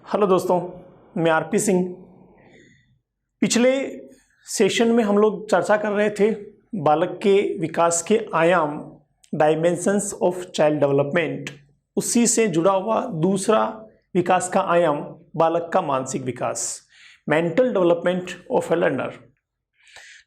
Hello दोस्तों, मैं RP Singh. पिछले सेशन में हम लोग चर्चा कर रहे थे बालक के विकास के आयाम, डायमेंशंस ऑफ चाइल्ड डेवलपमेंट। उसी से जुड़ा हुआ दूसरा विकास का आयाम बालक का मानसिक विकास, mental development of a learner.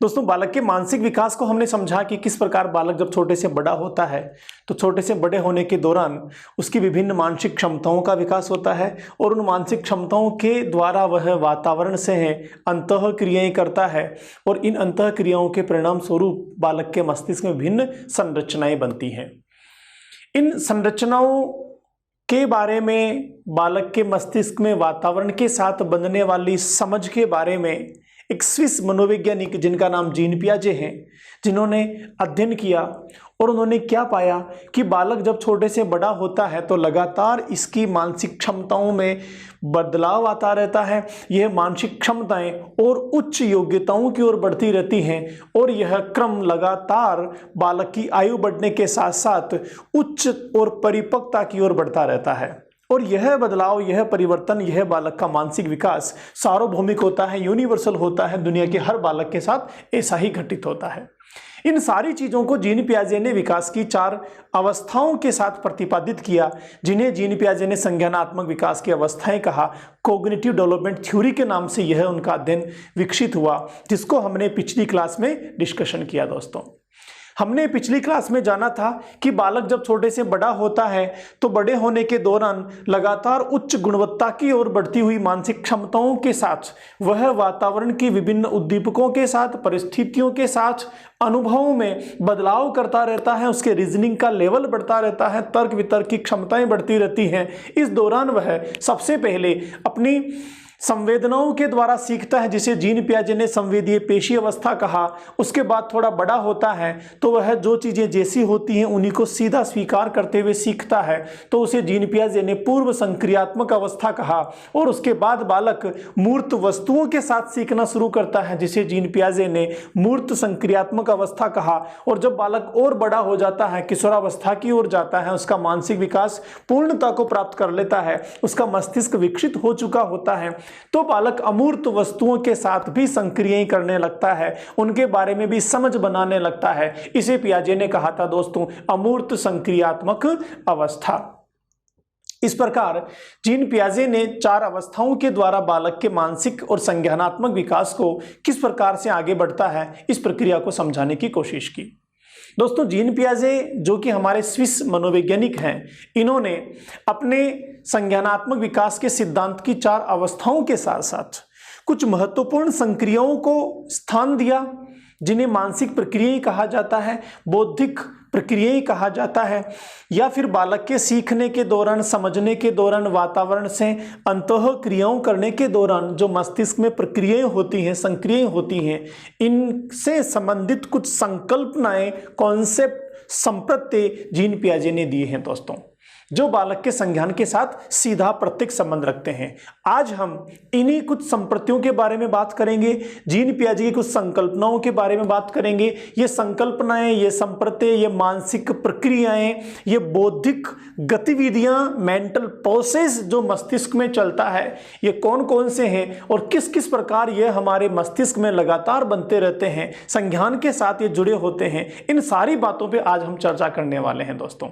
दोस्तों, बालक के मानसिक विकास को हमने समझा कि किस प्रकार बालक जब छोटे से बड़ा होता है तो छोटे से बड़े होने के दौरान उसकी विभिन्न मानसिक क्षमताओं का विकास होता है और उन मानसिक क्षमताओं के द्वारा वह वातावरण से अंतः क्रियाएं करता है और इन अंतः क्रियाओं के परिणाम स्वरूप बालक के मस्तिष्क में विभिन्न संरचनाएं बनती हैं। इन संरचनाओं के बारे में, बालक के मस्तिष्क में वातावरण के साथ बनने वाली समझ के बारे में एक स्विस मनोवैज्ञानिक जिनका नाम जीन पियाजे हैं, जिन्होंने अध्ययन किया और उन्होंने क्या पाया कि बालक जब छोटे से बड़ा होता है तो लगातार इसकी मानसिक क्षमताओं में बदलाव आता रहता है। यह मानसिक क्षमताएं और उच्च योग्यताओं की ओर बढ़ती रहती हैं और यह क्रम लगातार बालक की आयु बढ़ने के साथ साथ उच्च और परिपक्वता की ओर बढ़ता रहता है। और यह बदलाव, यह परिवर्तन, यह बालक का मानसिक विकास सार्वभौमिक होता है, यूनिवर्सल होता है। दुनिया के हर बालक के साथ ऐसा ही घटित होता है। इन सारी चीज़ों को जीन पियाजे ने विकास की 4 अवस्थाओं के साथ प्रतिपादित किया, जिन्हें जीन पियाजे ने संज्ञानात्मक विकास की अवस्थाएं कहा। कॉग्निटिव डेवलपमेंट थ्योरी के नाम से यह उनका अध्ययन विकसित हुआ, जिसको हमने पिछली क्लास में डिस्कशन किया। दोस्तों, हमने पिछली क्लास में जाना था कि बालक जब छोटे से बड़ा होता है तो बड़े होने के दौरान लगातार उच्च गुणवत्ता की ओर बढ़ती हुई मानसिक क्षमताओं के साथ वह वातावरण की विभिन्न उद्दीपकों के साथ, परिस्थितियों के साथ अनुभवों में बदलाव करता रहता है। उसके रीजनिंग का लेवल बढ़ता रहता है, तर्क वितर्क की क्षमताएं बढ़ती रहती हैं। इस दौरान वह सबसे पहले अपनी संवेदनाओं के द्वारा सीखता है, जिसे जीन पियाजे ने संवेदीय पेशी अवस्था कहा। उसके बाद थोड़ा बड़ा होता है तो वह जो चीजें जैसी होती हैं उन्हीं को सीधा स्वीकार करते हुए सीखता है, तो उसे जीन पियाजे ने पूर्व संक्रियात्मक अवस्था कहा। और उसके बाद बालक मूर्त वस्तुओं के साथ सीखना शुरू करता है, जिसे जीन पियाजे ने मूर्त संक्रियात्मक अवस्था कहा। और जब बालक और बड़ा हो जाता है, किशोरावस्था की ओर जाता है, उसका मानसिक विकास पूर्णता को प्राप्त कर लेता है, उसका मस्तिष्क विकसित हो चुका होता है, तो बालक अमूर्त वस्तुओं के साथ भी संक्रियाएं करने लगता है, उनके बारे में भी समझ बनाने लगता है। इसे पियाजे ने कहा था दोस्तों अमूर्त संक्रियात्मक अवस्था। इस प्रकार जीन पियाजे ने 4 अवस्थाओं के द्वारा बालक के मानसिक और संज्ञानात्मक विकास को किस प्रकार से आगे बढ़ता है, इस प्रक्रिया को समझाने की कोशिश की। दोस्तों, जीन पियाजे जो कि हमारे स्विस मनोवैज्ञानिक हैं, इन्होंने अपने संज्ञानात्मक विकास के सिद्धांत की 4 अवस्थाओं के साथ साथ कुछ महत्वपूर्ण संक्रियाओं को स्थान दिया, जिन्हें मानसिक प्रक्रियाएं कहा जाता है, बौद्धिक प्रक्रियाएं कहा जाता है, या फिर बालक के सीखने के दौरान, समझने के दौरान, वातावरण से अंतः क्रियाओं करने के दौरान जो मस्तिष्क में प्रक्रियाएं होती हैं, संक्रियाएं होती हैं, इनसे संबंधित कुछ संकल्पनाएं, कॉन्सेप्ट, संप्रत्यय जीन पियाजे ने दिए हैं दोस्तों, जो बालक के संज्ञान के साथ सीधा प्रत्यक्ष संबंध रखते हैं। आज हम इन्हीं कुछ संप्रत्तियों के बारे में बात करेंगे, जीन पियाजे की कुछ संकल्पनाओं के बारे में बात करेंगे। ये संकल्पनाएं, ये संप्रत्यय, ये मानसिक प्रक्रियाएं, ये बौद्धिक गतिविधियां, मेंटल प्रोसेस जो मस्तिष्क में चलता है, ये कौन कौन से हैं और किस किस प्रकार ये हमारे मस्तिष्क में लगातार बनते रहते हैं, संज्ञान के साथ ये जुड़े होते हैं। इन सारी बातों पर आज हम चर्चा करने वाले हैं। दोस्तों,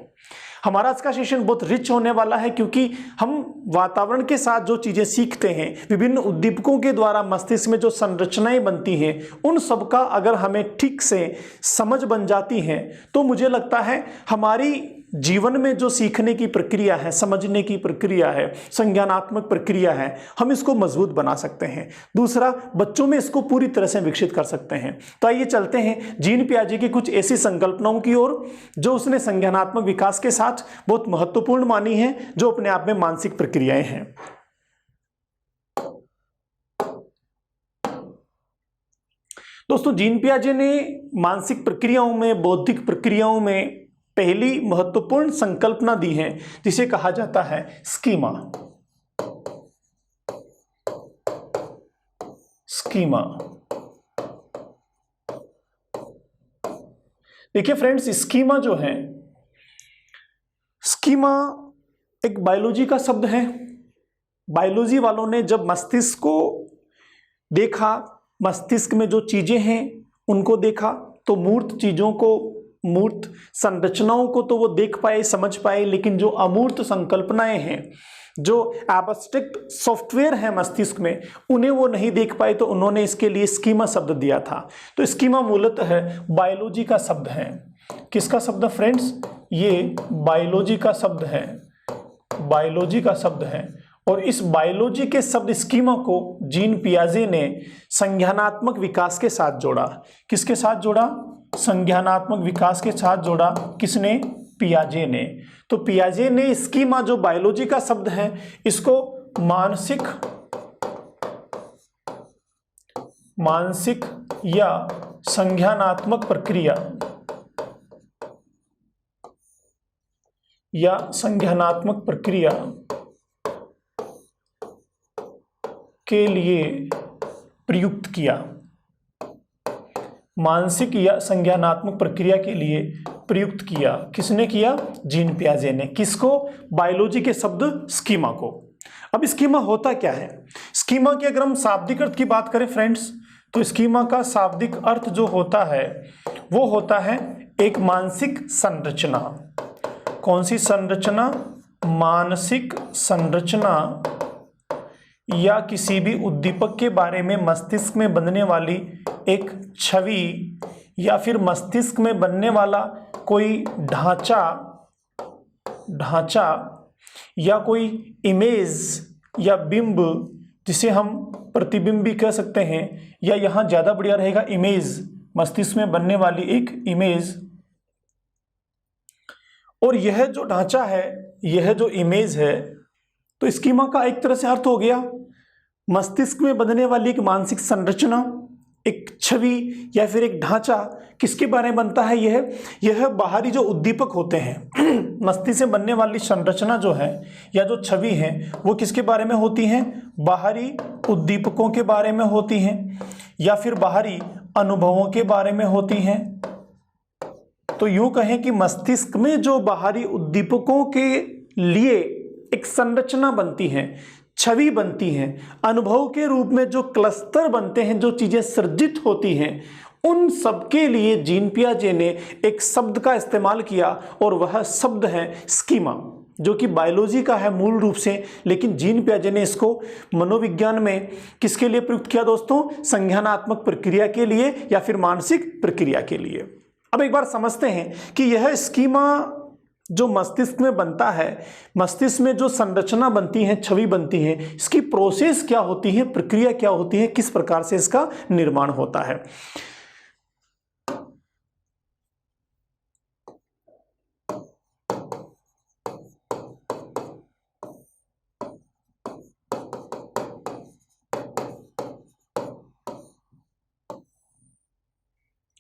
हमारा आज का सेशन बहुत रिच होने वाला है, क्योंकि हम वातावरण के साथ जो चीजें सीखते हैं, विभिन्न उद्दीपकों के द्वारा मस्तिष्क में जो संरचनाएं बनती हैं, उन सब का अगर हमें ठीक से समझ बन जाती है तो मुझे लगता है हमारी जीवन में जो सीखने की प्रक्रिया है, समझने की प्रक्रिया है, संज्ञानात्मक प्रक्रिया है, हम इसको मजबूत बना सकते हैं। दूसरा, बच्चों में इसको पूरी तरह से विकसित कर सकते हैं। तो आइए चलते हैं जीन पियाजे की कुछ ऐसी संकल्पनाओं की ओर जो उसने संज्ञानात्मक विकास के साथ बहुत महत्वपूर्ण मानी है, जो अपने आप में मानसिक प्रक्रियाएं हैं। दोस्तों, जीन पियाजे ने मानसिक प्रक्रियाओं में, बौद्धिक प्रक्रियाओं में पहली महत्वपूर्ण संकल्पना दी है, जिसे कहा जाता है स्कीमा। स्कीमा, देखिए फ्रेंड्स, स्कीमा जो है, स्कीमा एक बायोलॉजी का शब्द है बायोलॉजी वालों ने जब मस्तिष्क को देखा, मस्तिष्क में जो चीजें हैं उनको देखा, तो मूर्त चीजों को, मूर्त संरचनाओं को तो वो देख पाए, समझ पाए, लेकिन जो अमूर्त संकल्पनाएं हैं, जो एब्स्ट्रैक्ट सॉफ्टवेयर है मस्तिष्क में, उन्हें वो नहीं देख पाए, तो उन्होंने इसके लिए स्कीमा शब्द दिया था। तो स्कीमा मूलतः है बायोलॉजी का शब्द है। किसका शब्द फ्रेंड्स? ये बायोलॉजी का शब्द है, बायोलॉजी का शब्द है। और इस बायोलॉजी के शब्द स्कीमा को जीन पियाजे ने संज्ञानात्मक विकास के साथ जोड़ा। किसके साथ जोड़ा? संज्ञानात्मक विकास के साथ जोड़ा। किसने? पियाजे ने। तो पियाजे ने स्कीमा, जो बायोलॉजी का शब्द है, इसको मानसिक या संज्ञानात्मक प्रक्रिया या संज्ञानात्मक प्रक्रिया के लिए प्रयुक्त किया। मानसिक या संज्ञानात्मक प्रक्रिया के लिए प्रयुक्त किया। किसने किया? जीन पियाजे ने। किसको? बायोलॉजी के शब्द स्कीमा को। अब स्कीमा होता क्या है? स्कीमा के अगर हम शाब्दिक अर्थ की बात करें फ्रेंड्स, तो स्कीमा का शाब्दिक अर्थ जो होता है वो होता है एक मानसिक संरचना। कौन सी संरचना? मानसिक संरचना, या किसी भी उद्दीपक के बारे में मस्तिष्क में बनने वाली एक छवि, या फिर मस्तिष्क में बनने वाला कोई ढांचा या कोई इमेज या बिंब, जिसे हम प्रतिबिंब भी कह सकते हैं, या यहाँ ज्यादा बढ़िया रहेगा इमेज, मस्तिष्क में बनने वाली एक इमेज। और यह जो ढांचा है, यह जो इमेज है, तो स्कीमा का एक तरह से अर्थ हो गया मस्तिष्क में बनने वाली एक मानसिक संरचना, एक छवि या फिर एक ढांचा। किसके बारे में बनता है? यह बाहरी जो उद्दीपक होते हैं, मस्तिष्क से बनने वाली संरचना जो है या जो छवि है, वो किसके बारे में होती हैं? बाहरी उद्दीपकों के बारे में होती हैं, या फिर बाहरी अनुभवों के बारे में होती हैं। तो यूं कहें कि मस्तिष्क में जो बाहरी उद्दीपकों के लिए एक संरचना बनती है, छवि बनती है, अनुभव के रूप में जो क्लस्टर बनते हैं, जो चीजें सृजित होती हैं, उन सब के लिए जीन पियाजे ने एक शब्द का इस्तेमाल किया, और वह शब्द है स्कीमा, जो कि बायोलॉजी का है मूल रूप से, लेकिन जीन पियाजे ने इसको मनोविज्ञान में किसके लिए प्रयुक्त किया दोस्तों? संज्ञानात्मक प्रक्रिया के लिए या फिर मानसिक प्रक्रिया के लिए। अब एक बार समझते हैं कि यह स्कीमा जो मस्तिष्क में बनता है, मस्तिष्क में जो संरचना बनती है, छवि बनती है, इसकी प्रोसेस क्या होती है, प्रक्रिया क्या होती है, किस प्रकार से इसका निर्माण होता है।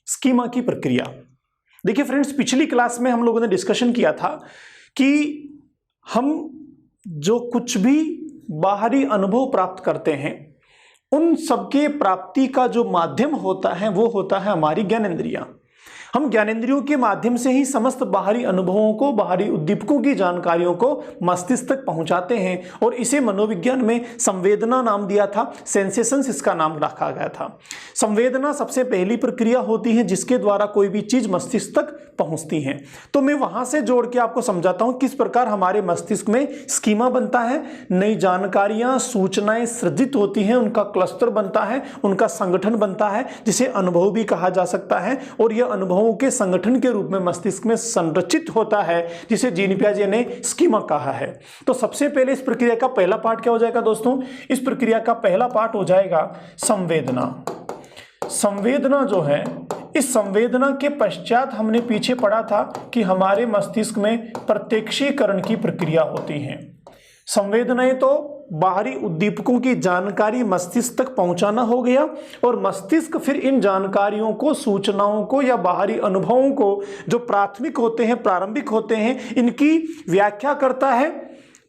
स्कीमा की प्रक्रिया देखिए फ्रेंड्स, पिछली क्लास में हम लोगों ने डिस्कशन किया था कि हम जो कुछ भी बाहरी अनुभव प्राप्त करते हैं, उन सबके प्राप्ति का जो माध्यम होता है वो होता है हमारी ज्ञानेंद्रियां। हम ज्ञानेंद्रियों के माध्यम से ही समस्त बाहरी अनुभवों को, बाहरी उद्दीपकों की जानकारियों को मस्तिष्क तक पहुंचाते हैं, और इसे मनोविज्ञान में संवेदना नाम दिया था, सेंसेशंस इसका नाम रखा गया था। संवेदना सबसे पहली प्रक्रिया होती है जिसके द्वारा कोई भी चीज मस्तिष्क तक पहुंचती है। तो मैं वहां से जोड़ के आपको समझाता हूं किस प्रकार हमारे मस्तिष्क में स्कीमा बनता है, नई जानकारियां, सूचनाएं सृजित होती हैं, उनका क्लस्टर बनता है, उनका संगठन बनता है, जिसे अनुभव भी कहा जा सकता है, और यह अनुभवों के संगठन के रूप में मस्तिष्क में संरचित होता है, जिसे जीन पियाजे ने स्कीमा कहा है। तो सबसे पहले इस प्रक्रिया का पहला पार्ट क्या हो जाएगा दोस्तों? इस प्रक्रिया का पहला पार्ट हो जाएगा संवेदना। संवेदना जो है, इस संवेदना के पश्चात हमने पीछे पढ़ा था कि हमारे मस्तिष्क में प्रत्यक्षीकरण की प्रक्रिया होती है। संवेदनाएं तो बाहरी उद्दीपकों की जानकारी मस्तिष्क तक पहुंचाना हो गया, और मस्तिष्क फिर इन जानकारियों को, सूचनाओं को या बाहरी अनुभवों को जो प्राथमिक होते हैं, प्रारंभिक होते हैं, इनकी व्याख्या करता है,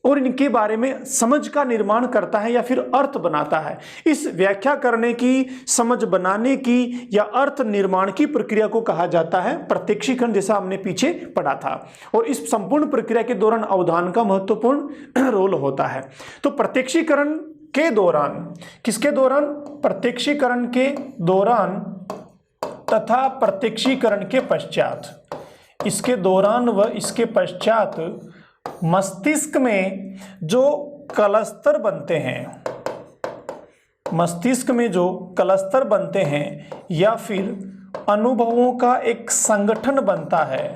और इनके बारे में समझ का निर्माण करता है या फिर अर्थ बनाता है। इस व्याख्या करने की, समझ बनाने की या अर्थ निर्माण की प्रक्रिया को कहा जाता है प्रत्यक्षीकरण, जैसा हमने पीछे पढ़ा था। और इस संपूर्ण प्रक्रिया के दौरान अवधान का महत्वपूर्ण रोल होता है। तो प्रत्यक्षीकरण के दौरान, किसके दौरान? प्रत्यक्षीकरण के दौरान तथा प्रत्यक्षीकरण के पश्चात, इसके दौरान व इसके पश्चात मस्तिष्क में जो क्लस्टर बनते हैं, मस्तिष्क में जो क्लस्टर बनते हैं या फिर अनुभवों का एक संगठन बनता है।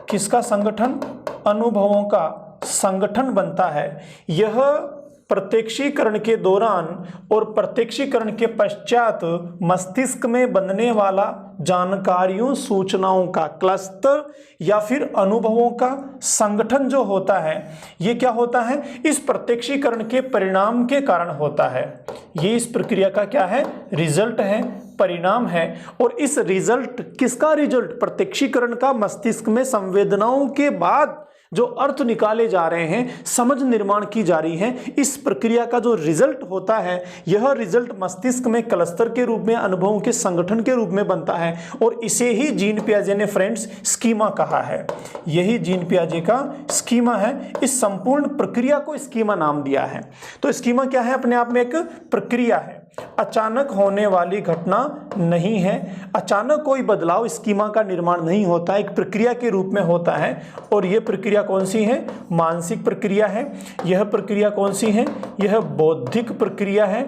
किसका संगठन? अनुभवों का संगठन बनता है। यह प्रत्यक्षीकरण के दौरान और प्रत्यक्षीकरण के पश्चात मस्तिष्क में बनने वाला जानकारियों, सूचनाओं का क्लस्टर या फिर अनुभवों का संगठन जो होता है, ये क्या होता है? इस प्रत्यक्षीकरण के परिणाम के कारण होता है। ये इस प्रक्रिया का क्या है? रिजल्ट है, परिणाम है। और इस रिजल्ट, किसका रिजल्ट? प्रत्यक्षीकरण का मस्तिष्क में संवेदनाओं के बाद जो अर्थ निकाले जा रहे हैं, समझ निर्माण की जा रही है, इस प्रक्रिया का जो रिजल्ट होता है, यह रिजल्ट मस्तिष्क में क्लस्टर के रूप में, अनुभवों के संगठन के रूप में बनता है। और इसे ही जीन पियाजे ने फ्रेंड्स स्कीमा कहा है। यही जीन पियाजे का स्कीमा है। इस संपूर्ण प्रक्रिया को स्कीमा नाम दिया है। तो स्कीमा क्या है? अपने आप में एक प्रक्रिया है, अचानक होने वाली घटना नहीं है। अचानक कोई बदलाव स्कीमा का निर्माण नहीं होता, एक प्रक्रिया के रूप में होता है। और यह प्रक्रिया कौन सी है? मानसिक प्रक्रिया है। यह प्रक्रिया कौन सी है? यह बौद्धिक प्रक्रिया है,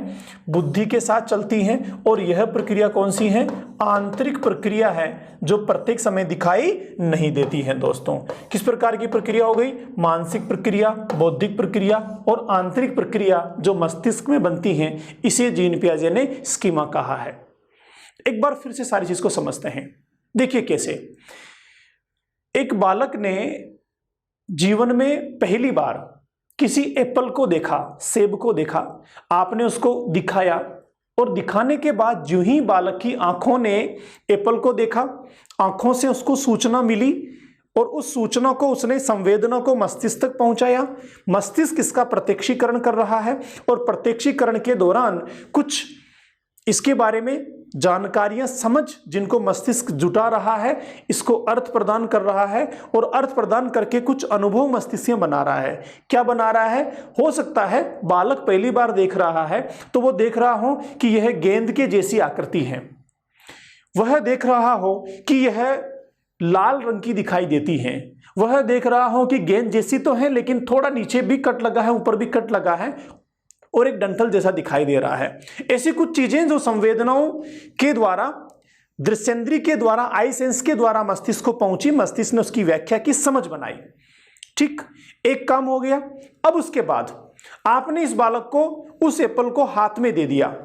बुद्धि के साथ चलती है। और यह प्रक्रिया कौन सी है? आंतरिक प्रक्रिया है, जो प्रत्येक समय दिखाई नहीं देती है। दोस्तों, किस प्रकार की प्रक्रिया हो गई? मानसिक प्रक्रिया, बौद्धिक प्रक्रिया और आंतरिक प्रक्रिया जो मस्तिष्क में बनती हैं, इसे जीन पियाजे ने स्कीमा कहा है। एक बार फिर से सारी चीज को समझते हैं। देखिए कैसे। एक बालक ने जीवन में पहली बार किसी एप्पल को देखा, सेब को देखा, आपने उसको दिखाया और दिखाने के बाद जो ही बालक की आंखों ने एप्पल को देखा, आंखों से उसको सूचना मिली और उस सूचना को, उसने संवेदना को मस्तिष्क तक पहुंचाया। मस्तिष्क इसका प्रत्यक्षीकरण कर रहा है और प्रत्यक्षीकरण के दौरान कुछ इसके बारे में जानकारियां, समझ, जिनको मस्तिष्क जुटा रहा है, इसको अर्थ प्रदान कर रहा है और अर्थ प्रदान करके कुछ अनुभव मस्तिष्क में बना रहा है। क्या बना रहा है? हो सकता है बालक पहली बार देख रहा है तो वो देख रहा हो कि यह गेंद के जैसी आकृति है, वह देख रहा हो कि यह लाल रंग की दिखाई देती है, वह देख रहा हो कि गेंद जैसी तो है लेकिन थोड़ा नीचे भी कट लगा है, ऊपर भी कट लगा है और एक डंठल जैसा दिखाई दे रहा है। ऐसी कुछ चीजें जो संवेदनाओं के द्वारा, दृश्येंद्रिय के द्वारा, आई सेंस के द्वारा मस्तिष्क को पहुंची, मस्तिष्क ने उसकी व्याख्या की, समझ बनाई। ठीक, एक काम हो गया। अब उसके बाद आपने इस बालक को उस एप्पल को हाथ में दे दिया।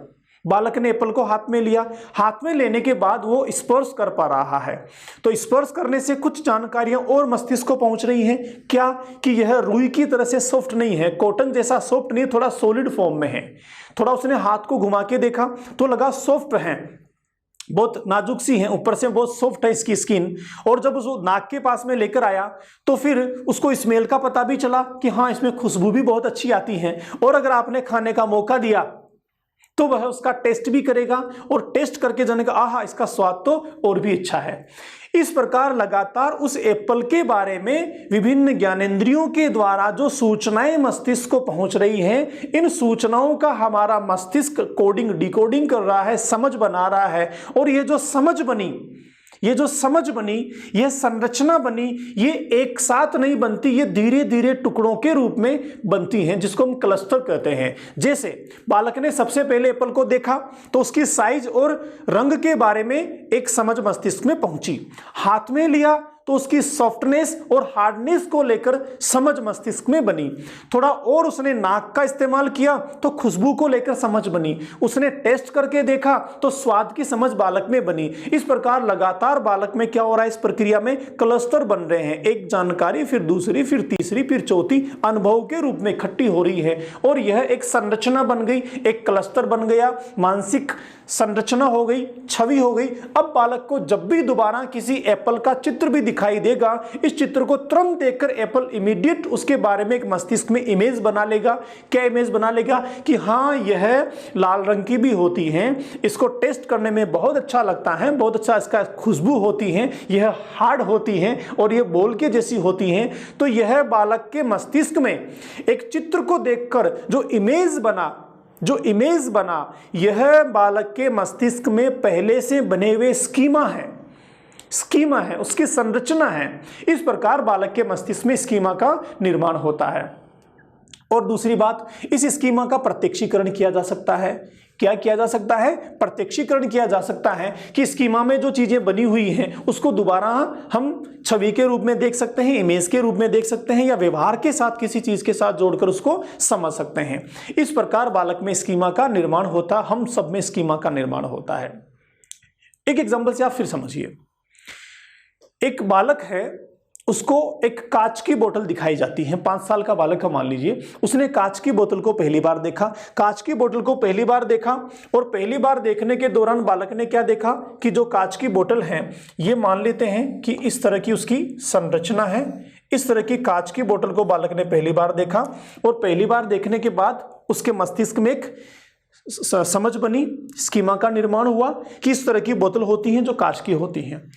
बालक ने एप्पल को हाथ में लिया। हाथ में लेने के बाद वो स्पर्श कर पा रहा है। तो स्पर्श करने से कुछ जानकारियां और मस्तिष्क को पहुंच रही हैं। क्या? कि यह रुई की तरह से सॉफ्ट नहीं है, कॉटन जैसा सॉफ्ट नहीं, थोड़ा सॉलिड फॉर्म में है। थोड़ा उसने हाथ को घुमा के देखा तो लगा सॉफ्ट है, बहुत नाजुक सी है, ऊपर से बहुत सॉफ्ट है इसकी स्किन। और जब उसको नाक के पास में लेकर आया तो फिर उसको स्मेल का पता भी चला कि हाँ, इसमें खुशबू भी बहुत अच्छी आती है। और अगर आपने खाने का मौका दिया तो वह उसका टेस्ट भी करेगा और टेस्ट करके जानेगा, आहा, इसका स्वाद तो और भी अच्छा है। इस प्रकार लगातार उस एप्पल के बारे में विभिन्न ज्ञानेंद्रियों के द्वारा जो सूचनाएं मस्तिष्क को पहुंच रही हैं, इन सूचनाओं का हमारा मस्तिष्क कोडिंग, डिकोडिंग कर रहा है, समझ बना रहा है। और ये जो समझ बनी, ये जो समझ बनी, ये संरचना बनी, ये एक साथ नहीं बनती, ये धीरे धीरे टुकड़ों के रूप में बनती हैं, जिसको हम क्लस्टर कहते हैं। जैसे बालक ने सबसे पहले एप्पल को देखा तो उसकी साइज और रंग के बारे में एक समझ मस्तिष्क में पहुंची। हाथ में लिया तो उसकी सॉफ्टनेस और हार्डनेस को लेकर समझ मस्तिष्क में बनी। थोड़ा और उसने नाक का इस्तेमाल किया तो खुशबू को लेकर समझ बनी। उसने टेस्ट करके देखा तो स्वाद की समझ बालक में बनी। इस प्रकार लगातार बालक में क्या हो रहा है? इस प्रक्रिया में क्लस्टर बन रहे हैं। एक जानकारी, फिर दूसरी, फिर तीसरी, फिर चौथी अनुभव के रूप में इकट्ठी हो रही है और यह एक संरचना बन गई, एक क्लस्टर बन गया, मानसिक संरचना हो गई, छवि हो गई। अब बालक को जब भी दोबारा किसी एप्पल का चित्र भी दिखाई देगा, इस चित्र को तुरंत देखकर एप्पल इमीडिएट उसके बारे में एक मस्तिष्क में इमेज बना लेगा। क्या इमेज बना लेगा कि हाँ यह लाल रंग की भी होती हैं, इसको टेस्ट करने में बहुत अच्छा लगता है, बहुत अच्छा इसका खुशबू होती है, यह हार्ड होती हैं और यह बोल के जैसी होती हैं। तो यह बालक के मस्तिष्क में एक चित्र को देखकर जो इमेज बना यह बालक के मस्तिष्क में पहले से बने हुए स्कीमा है, उसकी संरचना है। इस प्रकार बालक के मस्तिष्क में स्कीमा का निर्माण होता है। और दूसरी बात, इस स्कीमा का प्रत्यक्षीकरण किया जा सकता है। क्या किया जा सकता है? प्रत्यक्षीकरण किया जा सकता है कि स्कीमा में जो चीजें बनी हुई हैं उसको दोबारा हम छवि के रूप में देख सकते हैं, इमेज के रूप में देख सकते हैं, या व्यवहार के साथ किसी चीज के साथ जोड़कर उसको समझ सकते हैं। इस प्रकार बालक में स्कीमा का निर्माण होता, हम सब में स्कीमा का निर्माण होता है। एक एग्जाम्पल से आप फिर समझिए। एक बालक है, उसको एक कांच की बोतल दिखाई जाती है। 5 साल का बालक है मान लीजिए, उसने कांच की बोतल को पहली बार देखा। कांच की बोतल को पहली बार देखा और पहली बार देखने के दौरान बालक ने क्या देखा कि जो कांच की बोतल है, ये मान लेते हैं कि इस तरह की उसकी संरचना है। इस तरह की कांच की बोतल को बालक ने पहली बार देखा और पहली बार देखने के बाद उसके मस्तिष्क में एक समझ बनी, स्कीमा का निर्माण हुआ कि इस तरह की बोतल होती हैं जो कांच की होती हैं।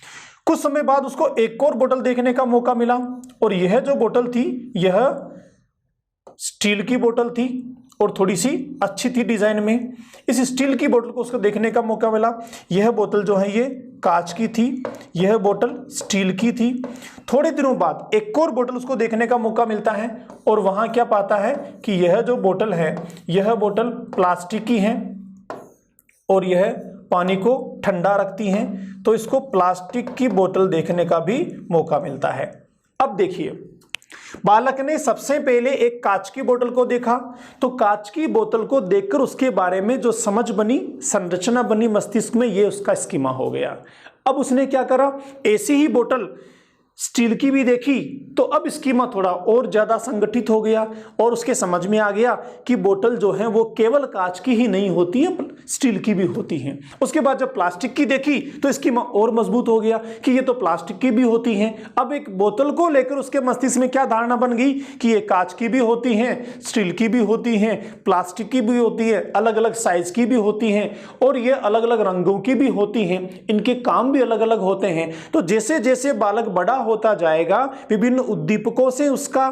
कुछ समय बाद उसको एक और बोतल देखने का मौका मिला और यह जो बोतल थी यह स्टील की बोतल थी और थोड़ी सी अच्छी थी डिजाइन में। इस स्टील की बोतल को उसको देखने का मौका मिला। यह बोतल जो है ये कांच की थी, यह बोतल स्टील की थी। थोड़े दिनों बाद एक और बोतल उसको देखने का मौका मिलता है और वहां क्या पाता है कि यह जो बोतल है यह बोतल प्लास्टिक की है और यह पानी को ठंडा रखती हैं। तो इसको प्लास्टिक की बोतल देखने का भी मौका मिलता है। अब देखिए, बालक ने सबसे पहले एक कांच की बोतल को देखा, तो कांच की बोतल को देखकर उसके बारे में जो समझ बनी, संरचना बनी मस्तिष्क में, ये उसका स्कीमा हो गया। अब उसने क्या करा, ऐसी ही बोतल स्टील की भी देखी तो अब स्कीमा थोड़ा और ज्यादा संगठित हो गया और उसके समझ में आ गया कि बोतल जो है वो केवल कांच की ही नहीं होती है, स्टील की भी होती हैं। उसके बाद जब प्लास्टिक की देखी तो स्कीमा और मजबूत हो गया कि ये तो प्लास्टिक की भी होती हैं। अब एक बोतल को लेकर उसके मस्तिष्क में क्या धारणा बन गई कि ये कांच की भी होती हैं, स्टील की भी होती हैं, प्लास्टिक की भी होती है, अलग अलग साइज की भी होती हैं और ये अलग अलग रंगों की भी होती हैं, इनके काम भी अलग अलग होते हैं। तो जैसे जैसे बालक बड़ा होता जाएगा, विभिन्न उद्दीपकों से उसका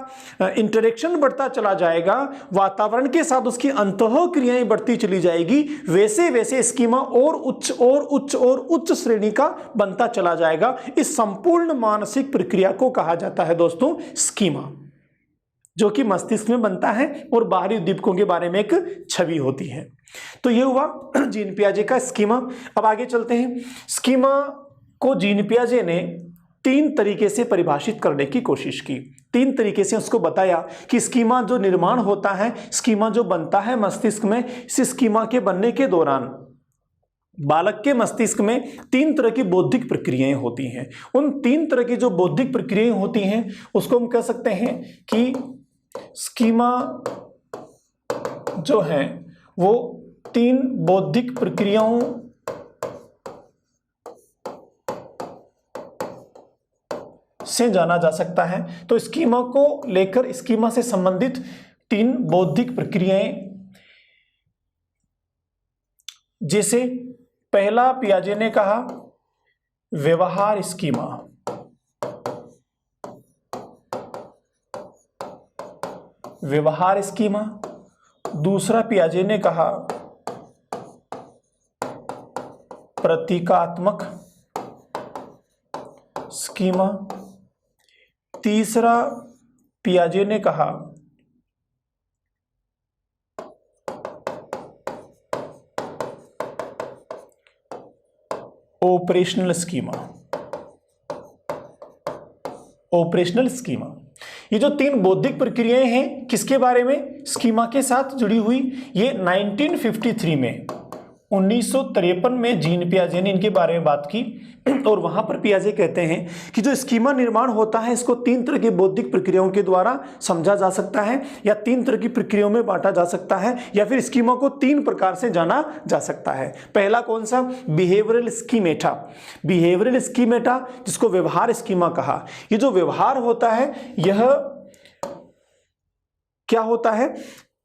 इंटरेक्शन बढ़ता चला जाएगा, वातावरण के साथ उसकी अंतः क्रियाएं बढ़ती चली जाएगी, वैसे वैसे स्कीमा और उच्च श्रेणी का बनता चला जाएगा। इस संपूर्ण मानसिक प्रक्रिया को कहा जाता है दोस्तों स्कीमा, जो कि मस्तिष्क में बनता है और बाहरी उद्दीपकों के बारे में एक छवि होती है। तो यह हुआ जीन पियाजे का स्कीमा। अब आगे चलते हैं। स्कीमा को जीन पियाजे ने 3 तरीके से परिभाषित करने की कोशिश की। 3 तरीके से उसको बताया कि स्कीमा जो निर्माण होता है, स्कीमा जो बनता है मस्तिष्क में, इस स्कीमा के बनने के दौरान बालक के मस्तिष्क में 3 तरह की बौद्धिक प्रक्रियाएं होती हैं। उन 3 तरह की जो बौद्धिक प्रक्रियाएं होती हैं उसको हम कह सकते हैं कि स्कीमा जो है वो 3 बौद्धिक प्रक्रियाओं से जाना जा सकता है। तो स्कीमा को लेकर स्कीमा से संबंधित 3 बौद्धिक प्रक्रियाएं, जैसे पहला पियाजे ने कहा व्यवहार स्कीमा, व्यवहार स्कीमा। दूसरा पियाजे ने कहा प्रतीकात्मक स्कीमा। तीसरा पियाजे ने कहा ऑपरेशनल स्कीमा। ऑपरेशनल स्कीमा, ये जो 3 बौद्धिक प्रक्रियाएं हैं किसके बारे में, स्कीमा के साथ जुड़ी हुई, ये 1953 में 1953 में जीन पियाजे ने इनके बारे में बात की और वहां पर पियाजे कहते हैं कि जो स्कीमा निर्माण होता है इसको 3 तरह की बौद्धिक प्रक्रियाओं के द्वारा समझा जा सकता है या 3 तरह की प्रक्रियाओं में बांटा जा सकता है या फिर स्कीमा को 3 प्रकार से जाना जा सकता है। पहला कौन सा? बिहेवियरल स्कीमेटा। बिहेवियरल स्कीमेटा जिसको व्यवहार स्कीमा कहा। ये जो व्यवहार होता है यह क्या होता है?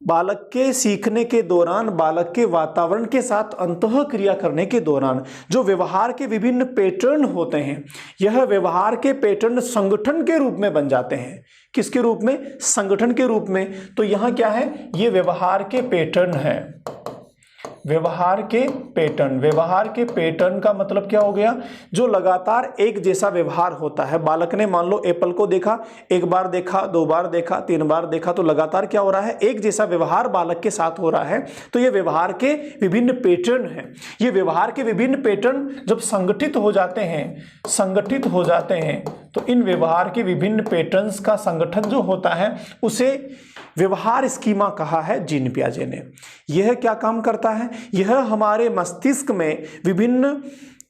बालक के सीखने के दौरान, बालक के वातावरण के साथ अंतः क्रिया करने के दौरान जो व्यवहार के विभिन्न पैटर्न होते हैं, यह व्यवहार के पैटर्न संगठन के रूप में बन जाते हैं। किसके रूप में? संगठन के रूप में। तो यहां क्या है? ये व्यवहार के पैटर्न है। व्यवहार के पैटर्न। व्यवहार के पैटर्न का मतलब क्या हो गया? जो लगातार एक जैसा व्यवहार होता है। बालक ने मान लो एप्पल को देखा, 1 बार देखा, 2 बार देखा, 3 बार देखा, तो लगातार क्या हो रहा है? एक जैसा व्यवहार बालक के साथ हो रहा है। तो ये व्यवहार के विभिन्न पैटर्न हैं। ये व्यवहार के विभिन्न पैटर्न जब संगठित हो जाते हैं, तो इन व्यवहार के विभिन्न पैटर्न्स का संगठन जो होता है उसे व्यवहार स्कीमा कहा है जीन पियाजे ने। यह क्या काम करता है? यह हमारे मस्तिष्क में विभिन्न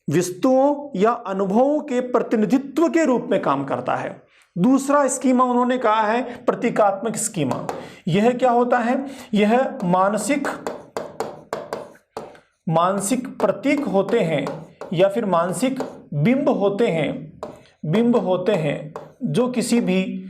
वस्तुओं या अनुभवों के प्रतिनिधित्व के रूप में काम करता है। दूसरा स्कीमा उन्होंने कहा है प्रतीकात्मक स्कीमा। यह क्या होता है? यह मानसिक प्रतीक होते हैं या फिर मानसिक बिंब होते हैं जो किसी भी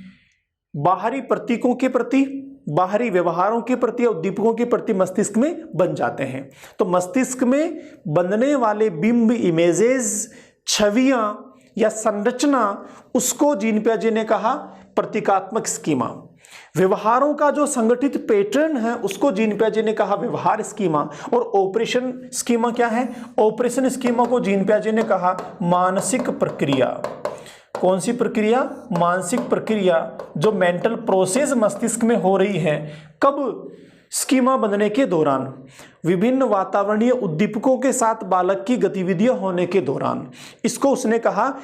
बाहरी प्रतीकों के प्रति, बाहरी व्यवहारों के प्रति या उद्दीपकों के प्रति मस्तिष्क में बन जाते हैं। तो मस्तिष्क में बनने वाले बिंब, इमेजेस, छवियां या संरचना, उसको जीन पियाजे ने कहा प्रतीकात्मक स्कीमा। व्यवहारों का जो संगठित पैटर्न है उसको जीन पियाजे ने कहा व्यवहार स्कीमा। और ऑपरेशन स्कीमा क्या है? ऑपरेशन स्कीमा को जीन पियाजे ने कहा मानसिक प्रक्रिया। कौन सी प्रक्रिया? मानसिक प्रक्रिया जो मेंटल प्रोसेस मस्तिष्क में हो रही है। कब? स्कीमा बनने के दौरान, विभिन्न वातावरणीय उद्दीपकों के साथ बालक की गतिविधियां होने के दौरान। इसको उसने कहा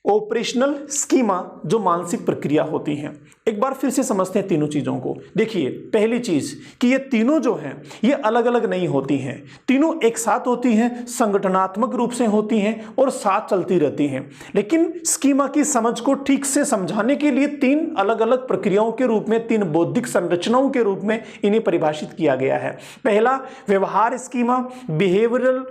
ऑपरेशनल स्कीमा, जो मानसिक प्रक्रिया होती हैं। एक बार फिर से समझते हैं तीनों चीजों को। देखिए, पहली चीज कि ये तीनों जो हैं ये अलग अलग नहीं होती हैं, तीनों एक साथ होती हैं, संगठनात्मक रूप से होती हैं और साथ चलती रहती हैं। लेकिन स्कीमा की समझ को ठीक से समझाने के लिए 3 अलग अलग प्रक्रियाओं के रूप में, 3 बौद्धिक संरचनाओं के रूप में इन्हें परिभाषित किया गया है। पहला व्यवहार स्कीमा, बिहेवियरल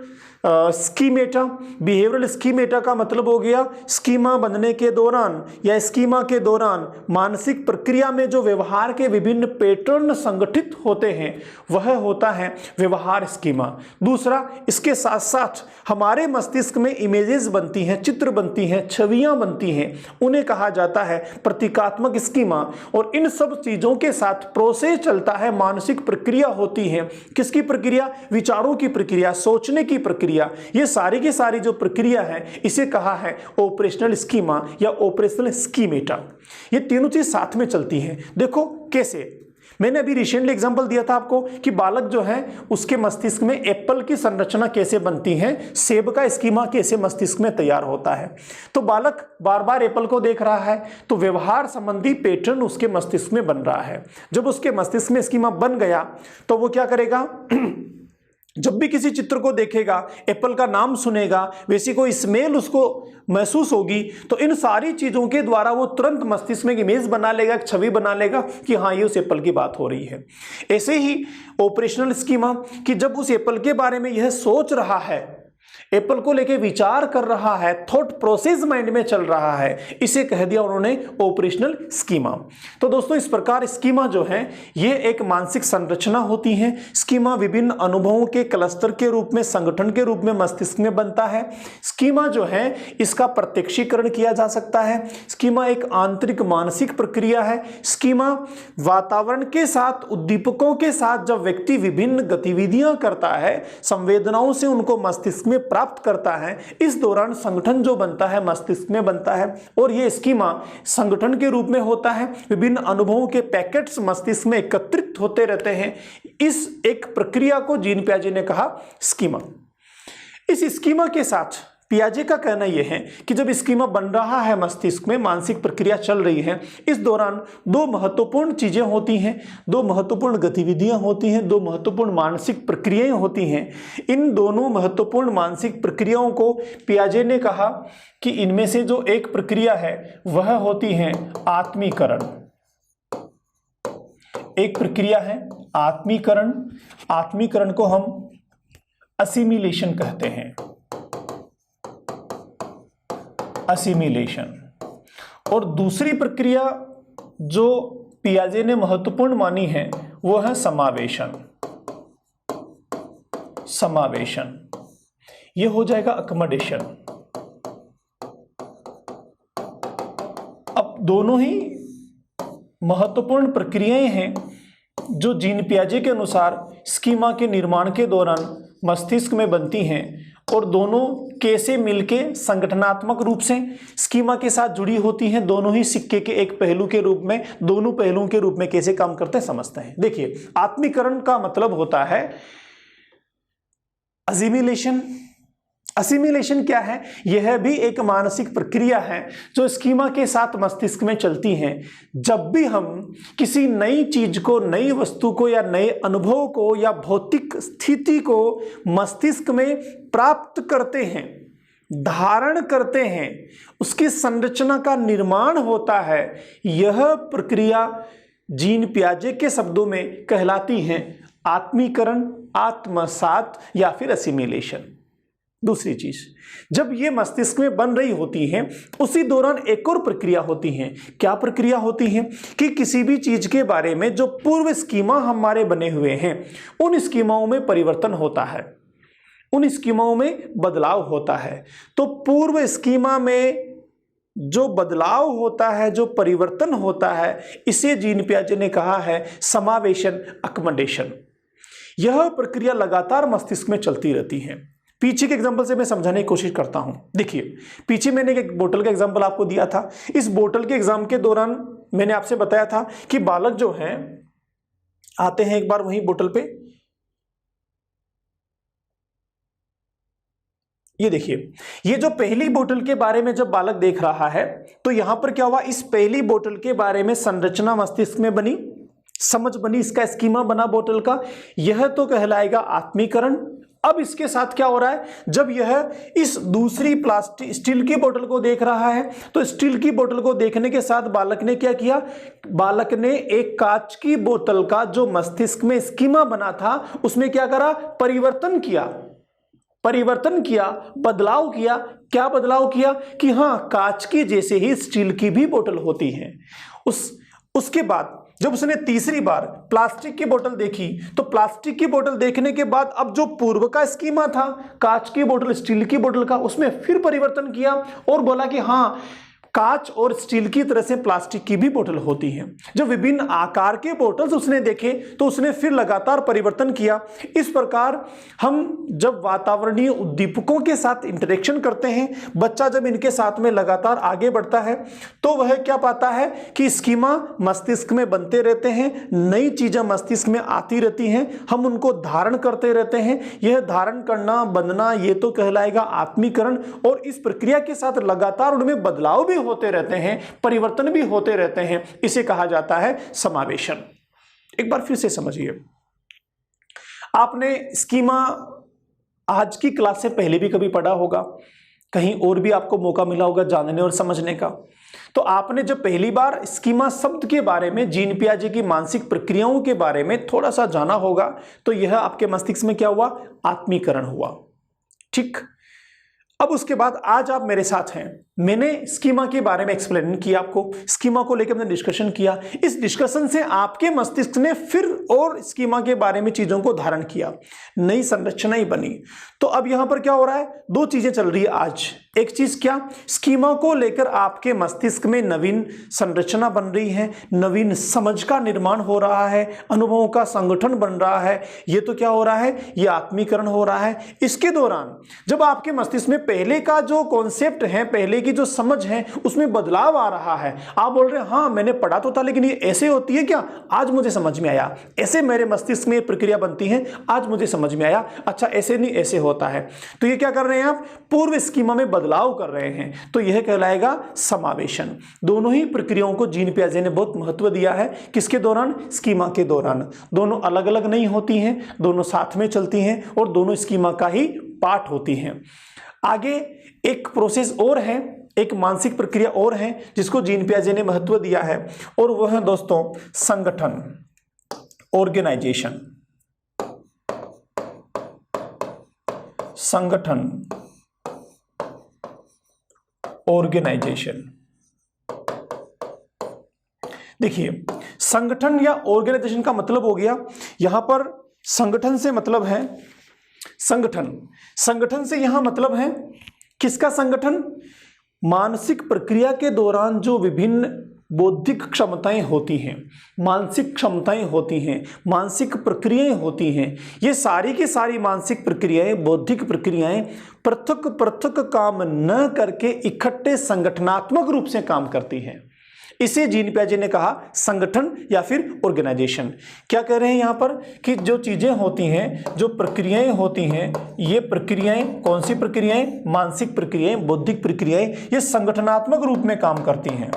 स्कीमेटा। बिहेवियरल स्कीमेटा का मतलब हो गया स्कीमा बनने के दौरान या स्कीमा के दौरान मानसिक प्रक्रिया में जो व्यवहार के विभिन्न पैटर्न संगठित होते हैं वह होता है व्यवहार स्कीमा। दूसरा, इसके साथ साथ हमारे मस्तिष्क में इमेजेस बनती हैं, चित्र बनती हैं, छवियां बनती हैं, उन्हें कहा जाता है प्रतीकात्मक स्कीमा। और इन सब चीजों के साथ प्रोसेस चलता है, मानसिक प्रक्रिया होती है। किसकी प्रक्रिया? विचारों की प्रक्रिया, सोचने की प्रक्रिया। ये सारी की सारी जो प्रक्रिया है इसे कहा है ऑपरेशनल स्कीमा या ऑपरेशनल स्कीमेटा। ये तीनों चीज साथ में चलती हैं। देखो कैसे। मैंने अभी रिसेंटली एग्जांपल दिया था आपको कि बालक जो है उसके मस्तिष्क में एप्पल की संरचना कैसे बनती है, सेब का स्कीमा कैसे मस्तिष्क में तैयार होता है। तो बालक बार बार एप्पल को देख रहा है तो व्यवहार संबंधी पैटर्न उसके मस्तिष्क में बन रहा है। जब उसके मस्तिष्क में स्कीमा बन गया तो वो क्या करेगा? जब भी किसी चित्र को देखेगा, एप्पल का नाम सुनेगा, वैसी कोई स्मेल उसको महसूस होगी, तो इन सारी चीजों के द्वारा वो तुरंत मस्तिष्क में एक इमेज बना लेगा, एक छवि बना लेगा कि हाँ ये उस एप्पल की बात हो रही है। ऐसे ही ऑपरेशनल स्कीमा कि जब उस एप्पल के बारे में यह सोच रहा है, एप्पल को लेके विचार कर रहा है, थॉट प्रोसेस माइंड में चल रहा है, इसे कह दिया उन्होंने ऑपरेशनल स्कीमा। तो दोस्तों इस प्रकार स्कीमा जो है ये एक मानसिक संरचना होती है। स्कीमा विभिन्न अनुभवों के क्लस्टर के रूप में, संगठन के रूप में मस्तिष्क में बनता है। स्कीमा जो है इसका प्रत्यक्षीकरण किया जा सकता है। स्कीमा एक आंतरिक मानसिक प्रक्रिया है। स्कीमा वातावरण के साथ, उद्दीपकों के साथ जब व्यक्ति विभिन्न गतिविधियां करता है, संवेदनाओं से उनको मस्तिष्क में प्राप्त करता है, इस दौरान संगठन जो बनता है मस्तिष्क में बनता है। और यह स्कीमा संगठन के रूप में होता है। विभिन्न अनुभवों के पैकेट्स मस्तिष्क में एकत्रित होते रहते हैं। इस एक प्रक्रिया को जीन पियाजे ने कहा स्कीमा। इस स्कीमा के साथ पियाजे का कहना यह है कि जब स्कीमा बन रहा है, मस्तिष्क में मानसिक प्रक्रिया चल रही है, इस दौरान दो महत्वपूर्ण चीजें होती हैं, दो महत्वपूर्ण गतिविधियां होती हैं, दो महत्वपूर्ण मानसिक प्रक्रियाएं होती हैं। इन दोनों महत्वपूर्ण मानसिक प्रक्रियाओं को पियाजे ने कहा कि इनमें से जो एक प्रक्रिया है वह होती है आत्मीकरण। एक प्रक्रिया है आत्मीकरण। आत्मीकरण को हम असिमिलेशन कहते हैं, असिमिलेशन। और दूसरी प्रक्रिया जो पियाजे ने महत्वपूर्ण मानी है वो है समावेशन। समावेशन ये हो जाएगा अकोमोडेशन। अब दोनों ही महत्वपूर्ण प्रक्रियाएं हैं जो जीन पियाजे के अनुसार स्कीमा के निर्माण के दौरान मस्तिष्क में बनती हैं, और दोनों कैसे मिलके संगठनात्मक रूप से स्कीमा के साथ जुड़ी होती हैं, दोनों ही सिक्के के एक पहलू के रूप में, दोनों पहलुओं के रूप में कैसे काम करते हैं समझते हैं। देखिए, आत्मीकरण का मतलब होता है असिमिलेशन। असिमिलेशन क्या है? यह भी एक मानसिक प्रक्रिया है जो स्कीमा के साथ मस्तिष्क में चलती है। जब भी हम किसी नई चीज को, नई वस्तु को या नए अनुभव को या भौतिक स्थिति को मस्तिष्क में प्राप्त करते हैं, धारण करते हैं, उसकी संरचना का निर्माण होता है, यह प्रक्रिया जीन पियाजे के शब्दों में कहलाती है आत्मीकरण, आत्मसात या फिर असिमिलेशन। दूसरी चीज, जब ये मस्तिष्क में बन रही होती है उसी दौरान एक और प्रक्रिया होती है। क्या प्रक्रिया होती है? कि किसी भी चीज के बारे में जो पूर्व स्कीमा हमारे बने हुए हैं उन स्कीमाओं में परिवर्तन होता है, उन स्कीमाओं में बदलाव होता है। तो पूर्व स्कीमा में जो बदलाव होता है, जो परिवर्तन होता है, इसे जीन पियाजे ने कहा है समावेशन, अकोमोडेशन। यह प्रक्रिया लगातार मस्तिष्क में चलती रहती है। पीछे के एग्जांपल से मैं समझाने की कोशिश करता हूं। देखिए, पीछे मैंने एक बोतल का एग्जांपल आपको दिया था। इस बोतल के एग्जाम के दौरान मैंने आपसे बताया था कि बालक जो हैं आते हैं एक बार वहीं बोतल पे, ये देखिए, ये जो पहली बोतल के बारे में जब बालक देख रहा है तो यहां पर क्या हुआ, इस पहली बोतल के बारे में संरचना मस्तिष्क में बनी, समझ बनी, इसका स्कीमा बना बोतल का, यह तो कहलाएगा आत्मीकरण। अब इसके साथ क्या हो रहा है, जब यह इस दूसरी प्लास्टिक स्टील की बोतल को देख रहा है तो स्टील की बोतल को देखने के साथ बालक ने क्या किया, बालक ने एक कांच की बोतल का जो मस्तिष्क में स्कीमा बना था उसमें क्या करा, परिवर्तन किया, परिवर्तन किया, बदलाव किया। क्या बदलाव किया कि हां, कांच की जैसे ही स्टील की भी बोतल होती है। उसके बाद जब उसने तीसरी बार प्लास्टिक की बोतल देखी तो प्लास्टिक की बोतल देखने के बाद अब जो पूर्व का स्कीमा था कांच की बोतल, स्टील की बोतल का, उसमें फिर परिवर्तन किया और बोला कि हां, कांच और स्टील की तरह से प्लास्टिक की भी बोतल होती है। जब विभिन्न आकार के बोतल्स उसने देखे तो उसने फिर लगातार परिवर्तन किया। इस प्रकार हम जब वातावरणीय उद्दीपकों के साथ इंटरेक्शन करते हैं, बच्चा जब इनके साथ में लगातार आगे बढ़ता है तो वह क्या पाता है कि स्कीमा मस्तिष्क में बनते रहते हैं, नई चीजें मस्तिष्क में आती रहती हैं, हम उनको धारण करते रहते हैं। यह धारण करना, बनना, ये तो कहलाएगा आत्मीकरण। और इस प्रक्रिया के साथ लगातार उनमें बदलाव भी होते रहते हैं, परिवर्तन भी होते रहते हैं, इसे कहा जाता है समावेशन। एक बार फिर से समझिए, आपने स्कीमा आज की क्लास से पहले भी कभी पढ़ा होगा, कहीं और भी आपको मौका मिला होगा जानने और समझने का। तो आपने जब पहली बार स्कीमा शब्द के बारे में, जीन पियाजे की मानसिक प्रक्रियाओं के बारे में थोड़ा सा जाना होगा तो यह आपके मस्तिष्क में क्या हुआ, आत्मीकरण हुआ। ठीक, अब उसके बाद आज आप मेरे साथ हैं, मैंने स्कीमा के बारे में एक्सप्लेन किया, आपको स्कीमा को लेकर हमने डिस्कशन किया। इस डिस्कशन से आपके मस्तिष्क ने फिर और स्कीमा के बारे में चीजों को धारण किया, नई संरचना ही बनी। तो अब यहां पर क्या हो रहा है, दो चीजें चल रही है आज। एक चीज क्या, स्कीमा को लेकर आपके मस्तिष्क में नवीन संरचना बन रही है, नवीन समझ का निर्माण हो रहा है, अनुभवों का संगठन बन रहा है। ये तो क्या हो रहा है, ये आत्मीकरण हो रहा है। इसके दौरान जब आपके मस्तिष्क में पहले का जो कॉन्सेप्ट है, पहले की की जो समझ है उसमें बदलाव आ रहा है। आप बोल रहे हैं हाँ मैंने पढ़ा तो था लेकिन ये ऐसे होती है क्या, आज मुझे समझ में आया, ऐसे मेरे मस्तिष्क में ये प्रक्रिया बनती है, आज मुझे समझ में आया, अच्छा ऐसे नहीं ऐसे होता है। तो ये क्या कर रहे हैं आप, पूर्व स्कीमा में बदलाव कर रहे हैं, तो यह कहलाएगा समावेशन। दोनों ही प्रक्रियाओं को जीन पियाजे ने बहुत महत्व दिया है। किसके दौरान, स्कीमा के दौरान। दोनों अलग अलग नहीं होती हैं, दोनों साथ में चलती हैं और दोनों स्कीमा का ही पार्ट होती हैं। आगे एक प्रोसेस और है, एक मानसिक प्रक्रिया और है जिसको जीन पियाजे ने महत्व दिया है, और वह है दोस्तों संगठन, ऑर्गेनाइजेशन। संगठन, ऑर्गेनाइजेशन। देखिए संगठन या ऑर्गेनाइजेशन का मतलब हो गया, यहां पर संगठन से मतलब है संगठन, संगठन से यहां मतलब है किसका संगठन, मानसिक प्रक्रिया के दौरान जो विभिन्न बौद्धिक क्षमताएं होती हैं, मानसिक क्षमताएं होती हैं, मानसिक प्रक्रियाएं होती हैं, ये सारी की सारी मानसिक प्रक्रियाएं, बौद्धिक प्रक्रियाएं पृथक पृथक काम न करके इकट्ठे संगठनात्मक रूप से काम करती हैं। इसे जीन पियाजे ने कहा संगठन या फिर ऑर्गेनाइजेशन। क्या कह रहे हैं यहां पर कि जो चीजें होती हैं, जो प्रक्रियाएं होती हैं, ये प्रक्रियाएं कौन सी प्रक्रियाएं, मानसिक प्रक्रियाएं, बौद्धिक प्रक्रियाएं, ये संगठनात्मक रूप में काम करती हैं,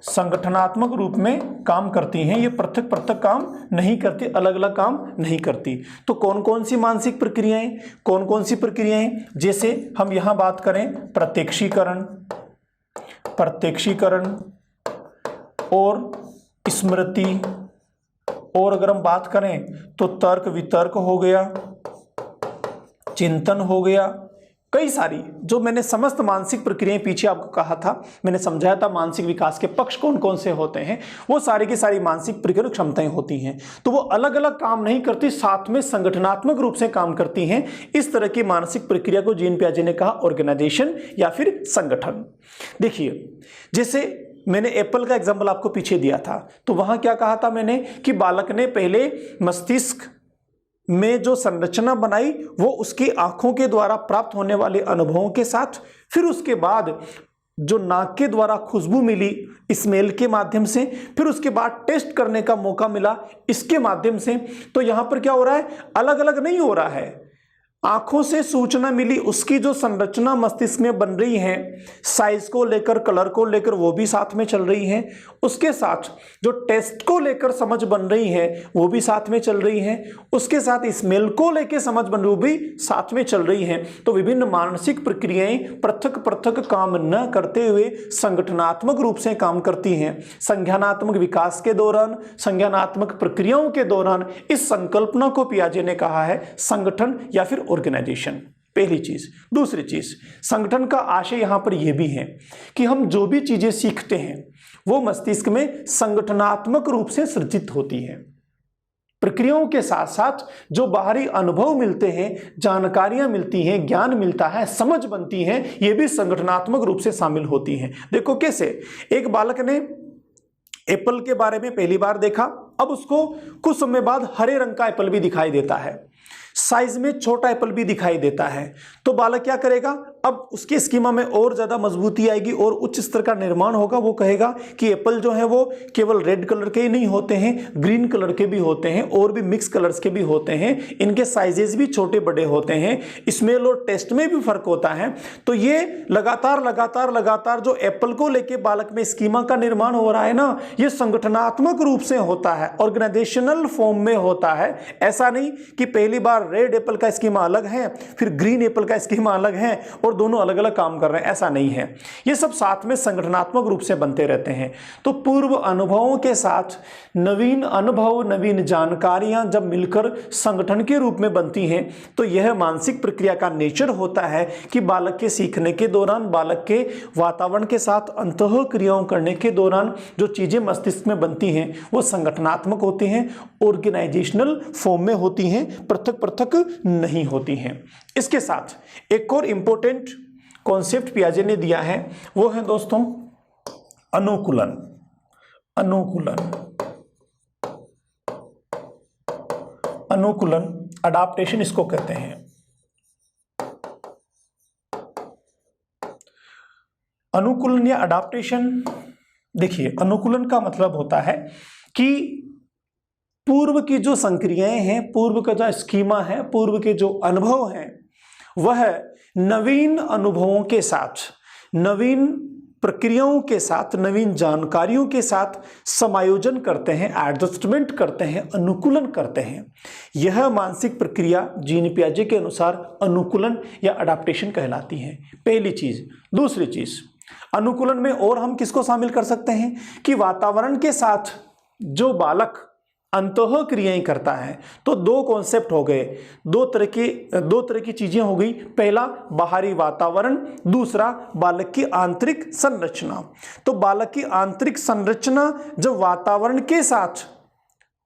संगठनात्मक रूप में काम करती हैं, ये पृथक पृथक काम नहीं करती, अलग अलग काम नहीं करती। तो कौन कौन सी मानसिक प्रक्रियाएं, कौन कौन सी प्रक्रियाएं, जैसे हम यहां बात करें प्रत्यक्षीकरण, प्रत्यक्षीकरण और स्मृति, और अगर हम बात करें तो तर्क वितर्क हो गया, चिंतन हो गया, कई सारी जो मैंने समस्त मानसिक प्रक्रियाएं पीछे आपको कहा था, मैंने समझाया था मानसिक विकास के पक्ष कौन कौन से होते हैं, वो सारी की सारी मानसिक प्रक्रिया क्षमताएं होती हैं। तो वो अलग अलग काम नहीं करती, साथ में संगठनात्मक रूप से काम करती हैं। इस तरह की मानसिक प्रक्रिया को जीन पियाजे ने कहा ऑर्गेनाइजेशन या फिर संगठन। देखिए जैसे मैंने एप्पल का एग्जाम्पल आपको पीछे दिया था, तो वहां क्या कहा था मैंने कि बालक ने पहले मस्तिष्क में जो संरचना बनाई वो उसकी आंखों के द्वारा प्राप्त होने वाले अनुभवों के साथ, फिर उसके बाद जो नाक के द्वारा खुशबू मिली स्मेल के माध्यम से, फिर उसके बाद टेस्ट करने का मौका मिला इसके माध्यम से। तो यहां पर क्या हो रहा है, अलग अलग नहीं हो रहा है, आंखों से सूचना मिली, उसकी जो संरचना मस्तिष्क में बन रही है, साइज को लेकर, कलर को लेकर, वो भी साथ में चल रही है, उसके साथ जो टेस्ट को लेकर समझ बन रही है वो भी साथ में चल रही है, उसके साथ स्मेल को लेकर समझ बन रही वो भी साथ में चल रही है। तो विभिन्न मानसिक प्रक्रियाएं पृथक पृथक काम न करते हुए संगठनात्मक रूप से काम करती हैं। संज्ञानात्मक विकास के दौरान, संज्ञानात्मक प्रक्रियाओं के दौरान इस संकल्पना को पियाजे ने कहा है संगठन या फिर ऑर्गेनाइजेशन। पहली चीज। दूसरी चीज, संगठन का आशय यहां पर यह भी है कि हम जो भी चीजें सीखते हैं वो मस्तिष्क में संगठनात्मक रूप से सृजित होती हैं। प्रक्रियाओं के साथ साथ जो बाहरी अनुभव मिलते हैं, जानकारियां मिलती हैं, ज्ञान मिलता है, समझ बनती है, ये भी संगठनात्मक रूप से शामिल होती हैं। देखो कैसे, एक बालक ने एप्पल के बारे में पहली बार देखा, अब उसको कुछ समय बाद हरे रंग का एप्पल भी दिखाई देता है, साइज में छोटा एप्पल भी दिखाई देता है। तो बालक क्या करेगा, अब उसके स्कीमा में और ज्यादा मजबूती आएगी और उच्च स्तर का निर्माण होगा। वो कहेगा कि एप्पल जो है वो केवल रेड कलर के ही नहीं होते हैं, ग्रीन कलर के भी होते हैं और भी मिक्स कलर्स के भी होते हैं, इनके साइजेस भी छोटे बड़े होते हैं, स्मेल और टेस्ट में भी फर्क होता है। तो ये लगातार लगातार लगातार जो एप्पल को लेके बालक में स्कीमा का निर्माण हो रहा है ना, ये संगठनात्मक रूप से होता है, ऑर्गेनाइजेशनल फॉर्म में होता है। ऐसा नहीं कि पहली बार रेड एप्पल का स्कीमा अलग है, फिर ग्रीन एप्पल का स्कीमा अलग है और दोनों अलग अलग काम कर रहे हैं, ऐसा नहीं है। ये सब साथ में संगठनात्मक रूप से बनते रहते हैं। तो पूर्व अनुभवों के साथ नवीन अनुभव, नवीन जानकारियां जब मिलकर संगठन के रूप में बनती हैं, तो यह मानसिक प्रक्रिया का नेचर होता है कि बालक के सीखने के दौरान, बालक के वातावरण के साथ अंतः क्रियाओं करने के दौरान जो चीजें मस्तिष्क में बनती हैं वो संगठनात्मक होती हैं, ऑर्गेनाइजेशनल फॉर्म में होती हैं, पृथक पृथक नहीं होती हैं। इसके साथ एक और इंपॉर्टेंट कॉन्सेप्ट पियाजे ने दिया है, वो है दोस्तों अनुकूलन। अनुकूलन, अनुकूलन, अडाप्टेशन इसको कहते हैं। अनुकूलन या अडाप्टेशन, देखिए अनुकूलन का मतलब होता है कि पूर्व की जो संक्रियाएं हैं, पूर्व का जो स्कीमा है, पूर्व के जो अनुभव हैं, वह नवीन अनुभवों के साथ, नवीन प्रक्रियाओं के साथ, नवीन जानकारियों के साथ समायोजन करते हैं, एडजस्टमेंट करते हैं, अनुकूलन करते हैं। यह मानसिक प्रक्रिया जीन पियाजे के अनुसार अनुकूलन या अडाप्टेशन कहलाती है। पहली चीज। दूसरी चीज, अनुकूलन में और हम किसको शामिल कर सकते हैं कि वातावरण के साथ जो बालक अंतः क्रियाएं करता है, तो दो कॉन्सेप्ट हो गए, दो तरह की चीजें हो गई। पहला बाहरी वातावरण, दूसरा बालक की आंतरिक संरचना। तो बालक की आंतरिक संरचना जब वातावरण के साथ,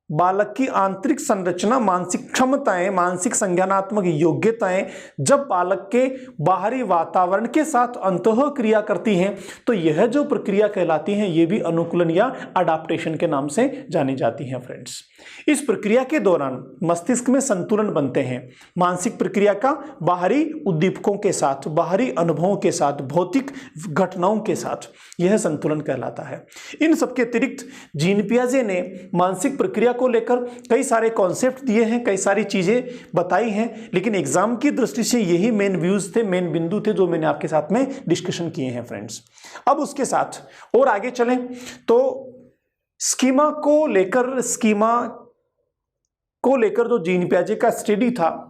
बालक की आंतरिक संरचना, मानसिक क्षमताएं, मानसिक संज्ञानात्मक योग्यताएं जब बालक के बाहरी वातावरण के साथ अंतः क्रिया करती हैं, तो यह जो प्रक्रिया कहलाती है, यह भी अनुकूलन या अडाप्टेशन के नाम से जानी जाती है। फ्रेंड्स, इस प्रक्रिया के दौरान मस्तिष्क में संतुलन बनते हैं। मानसिक प्रक्रिया का बाहरी उद्दीपकों के साथ, बाहरी अनुभवों के साथ, भौतिक घटनाओं के साथ, यह संतुलन कहलाता है। इन सबके अतिरिक्त जीन पियाजे ने मानसिक प्रक्रिया को लेकर कई सारे कॉन्सेप्ट दिए हैं, कई सारी चीजें बताई हैं, लेकिन एग्जाम की दृष्टि से यही मेन व्यूज थे, मेन बिंदु थे जो मैंने आपके साथ में डिस्कशन किए हैं। फ्रेंड्स, अब उसके साथ और आगे चलें तो स्कीमा को लेकर जो जीन पियाजे का स्टडी था,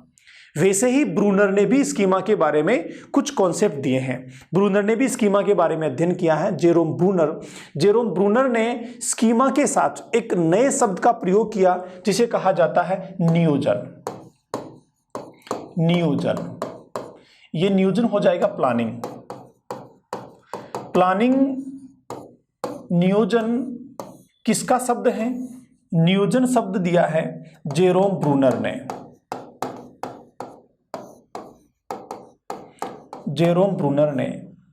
वैसे ही ब्रूनर ने भी स्कीमा के बारे में कुछ कॉन्सेप्ट दिए हैं। ब्रूनर ने भी स्कीमा के बारे में अध्ययन किया है। जेरोम ब्रूनर ने स्कीमा के साथ एक नए शब्द का प्रयोग किया जिसे कहा जाता है नियोजन। ये नियोजन हो जाएगा प्लानिंग। नियोजन किसका शब्द है? नियोजन शब्द दिया है जेरोम ब्रूनर ने।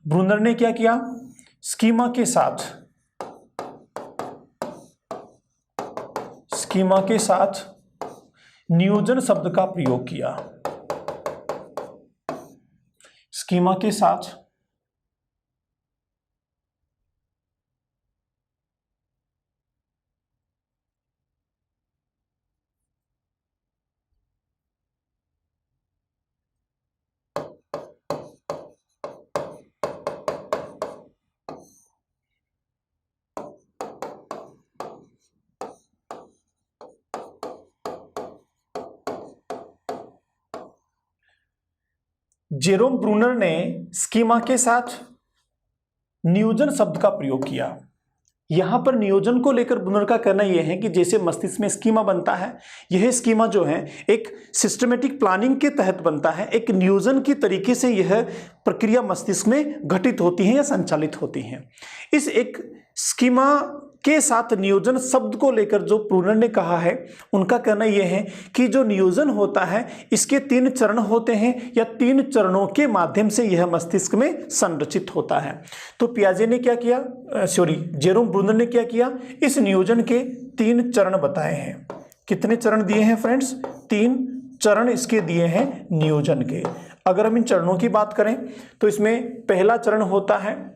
ब्रूनर ने क्या किया? स्कीमा के साथ नियोजन शब्द का प्रयोग किया। स्कीमा के साथ जेरोम ब्रूनर ने स्कीमा के साथ नियोजन शब्द का प्रयोग किया। यहां पर नियोजन को लेकर ब्रूनर का कहना यह है कि जैसे मस्तिष्क में स्कीमा बनता है, यह स्कीमा जो है एक सिस्टमेटिक प्लानिंग के तहत बनता है, एक नियोजन की तरीके से यह प्रक्रिया मस्तिष्क में घटित होती है या संचालित होती है। इस एक स्कीमा के साथ नियोजन शब्द को लेकर जो ब्रूनर ने कहा है, उनका कहना यह है कि जो नियोजन होता है इसके 3 चरण होते हैं या 3 चरणों के माध्यम से यह मस्तिष्क में संरचित होता है। तो पियाजे ने क्या किया, जेरोम ब्रूनर ने क्या किया, इस नियोजन के 3 चरण बताए हैं। कितने चरण दिए हैं फ्रेंड्स? 3 चरण इसके दिए हैं नियोजन के। अगर हम इन चरणों की बात करें तो इसमें पहला चरण होता है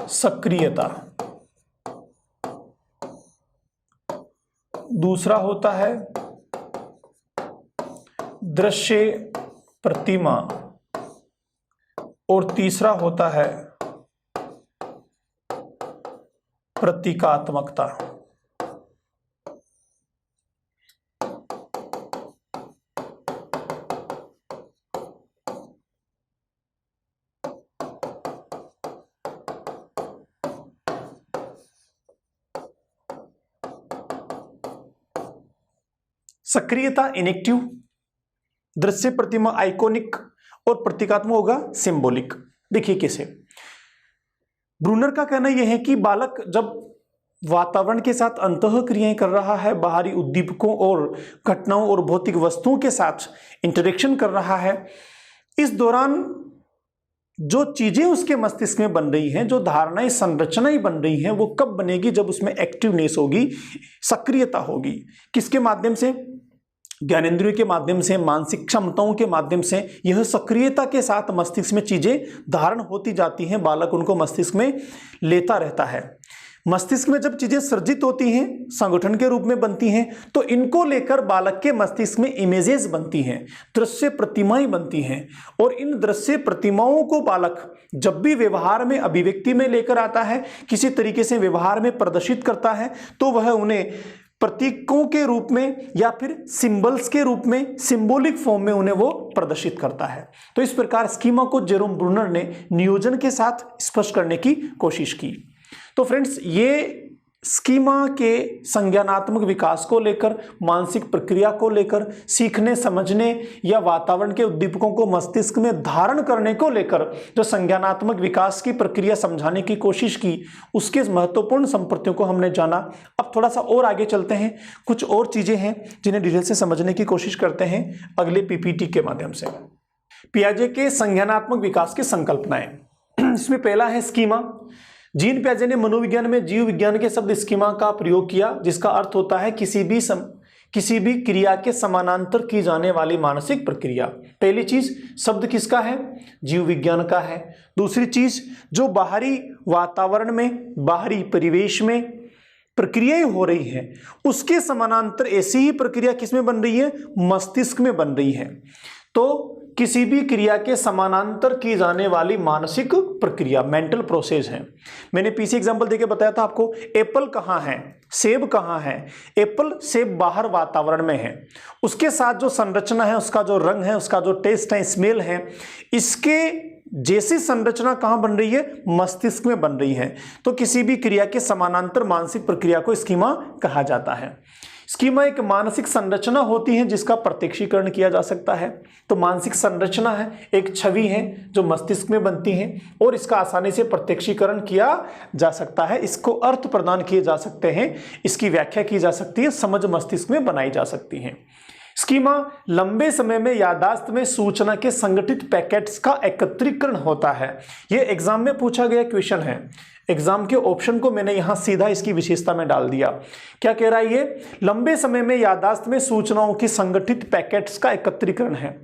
सक्रियता, दूसरा होता है दृश्य प्रतिमा और तीसरा होता है प्रतीकात्मकता। सक्रियता इनेक्टिव, दृश्य प्रतिमा आइकोनिक और प्रतीकात्मक होगा सिंबॉलिक। देखिए कैसे। ब्रूनर का कहना यह है कि बालक जब वातावरण के साथ अंतः क्रियाएं कर रहा है, बाहरी उद्दीपकों और घटनाओं और भौतिक वस्तुओं के साथ इंटरेक्शन कर रहा है, इस दौरान जो चीजें उसके मस्तिष्क में बन रही हैं, जो धारणाएं, संरचनाएं बन रही हैं, वो कब बनेगी? जब उसमें एक्टिवनेस होगी, सक्रियता होगी। किसके माध्यम से? ज्ञानेंद्रियों के माध्यम से, मानसिक क्षमताओं के माध्यम से यह सक्रियता के साथ मस्तिष्क में चीजें धारण होती जाती हैं, बालक उनको मस्तिष्क में लेता रहता है। मस्तिष्क में जब चीजें सृजित होती हैं, संगठन के रूप में बनती हैं, तो इनको लेकर बालक के मस्तिष्क में इमेजेस बनती हैं, दृश्य प्रतिमाएं बनती हैं, और इन दृश्य प्रतिमाओं को बालक जब भी व्यवहार में, अभिव्यक्ति में लेकर आता है, किसी तरीके से व्यवहार में प्रदर्शित करता है, तो वह उन्हें प्रतीकों के रूप में या फिर सिंबल्स के रूप में, सिंबॉलिक फॉर्म में उन्हें वो प्रदर्शित करता है। तो इस प्रकार स्कीमा को जेरोम ब्रूनर ने नियोजन के साथ स्पष्ट करने की कोशिश की। तो फ्रेंड्स, ये स्कीमा के संज्ञानात्मक विकास को लेकर, मानसिक प्रक्रिया को लेकर, सीखने समझने या वातावरण के उद्दीपकों को मस्तिष्क में धारण करने को लेकर जो संज्ञानात्मक विकास की प्रक्रिया समझाने की कोशिश की, उसके महत्वपूर्ण संप्रतियों को हमने जाना। अब थोड़ा सा और आगे चलते हैं, कुछ और चीजें हैं जिन्हें डिटेल से समझने की कोशिश करते हैं अगले पीपीटी के माध्यम से। पियाजे के संज्ञानात्मक विकास की संकल्पनाएं। इसमें पहला है स्कीमा। जीन पियाजे ने मनोविज्ञान में जीव विज्ञान के शब्द स्कीमा का प्रयोग किया, जिसका अर्थ होता है किसी भी क्रिया के समानांतर की जाने वाली मानसिक प्रक्रिया। पहली चीज, शब्द किसका है? जीव विज्ञान का है। दूसरी चीज, जो बाहरी वातावरण में, बाहरी परिवेश में प्रक्रियाएं हो रही हैं, उसके समानांतर ऐसी ही प्रक्रिया किसमें बन रही है? मस्तिष्क में बन रही है। तो किसी भी क्रिया के समानांतर की जाने वाली मानसिक प्रक्रिया, मेंटल प्रोसेस है। मैंने पीछे एग्जांपल देके बताया था आपको, एप्पल कहाँ है, सेब कहाँ है। एप्पल, सेब बाहर वातावरण में है, उसके साथ जो संरचना है, उसका जो रंग है, उसका जो टेस्ट है, स्मेल है, इसके जैसी संरचना कहाँ बन रही है? मस्तिष्क में बन रही है। तो किसी भी क्रिया के समानांतर मानसिक प्रक्रिया को स्कीमा कहा जाता है। स्कीमा एक मानसिक संरचना होती है जिसका प्रत्यक्षीकरण किया जा सकता है। तो मानसिक संरचना है, एक छवि है जो मस्तिष्क में बनती है और इसका आसानी से प्रत्यक्षीकरण किया जा सकता है, इसको अर्थ प्रदान किए जा सकते हैं, इसकी व्याख्या की जा सकती है, समझ मस्तिष्क में बनाई जा सकती है। स्कीमा लंबे समय में याददाश्त में सूचना के संगठित पैकेट्स का एकत्रीकरण होता है। यह एग्जाम में पूछा गया क्वेश्चन है। एग्जाम के ऑप्शन को मैंने यहां सीधा इसकी विशेषता में डाल दिया। क्या कह रहा है ये? लंबे समय में याददाश्त में सूचनाओं की संगठित पैकेट्स का एकत्रीकरण है।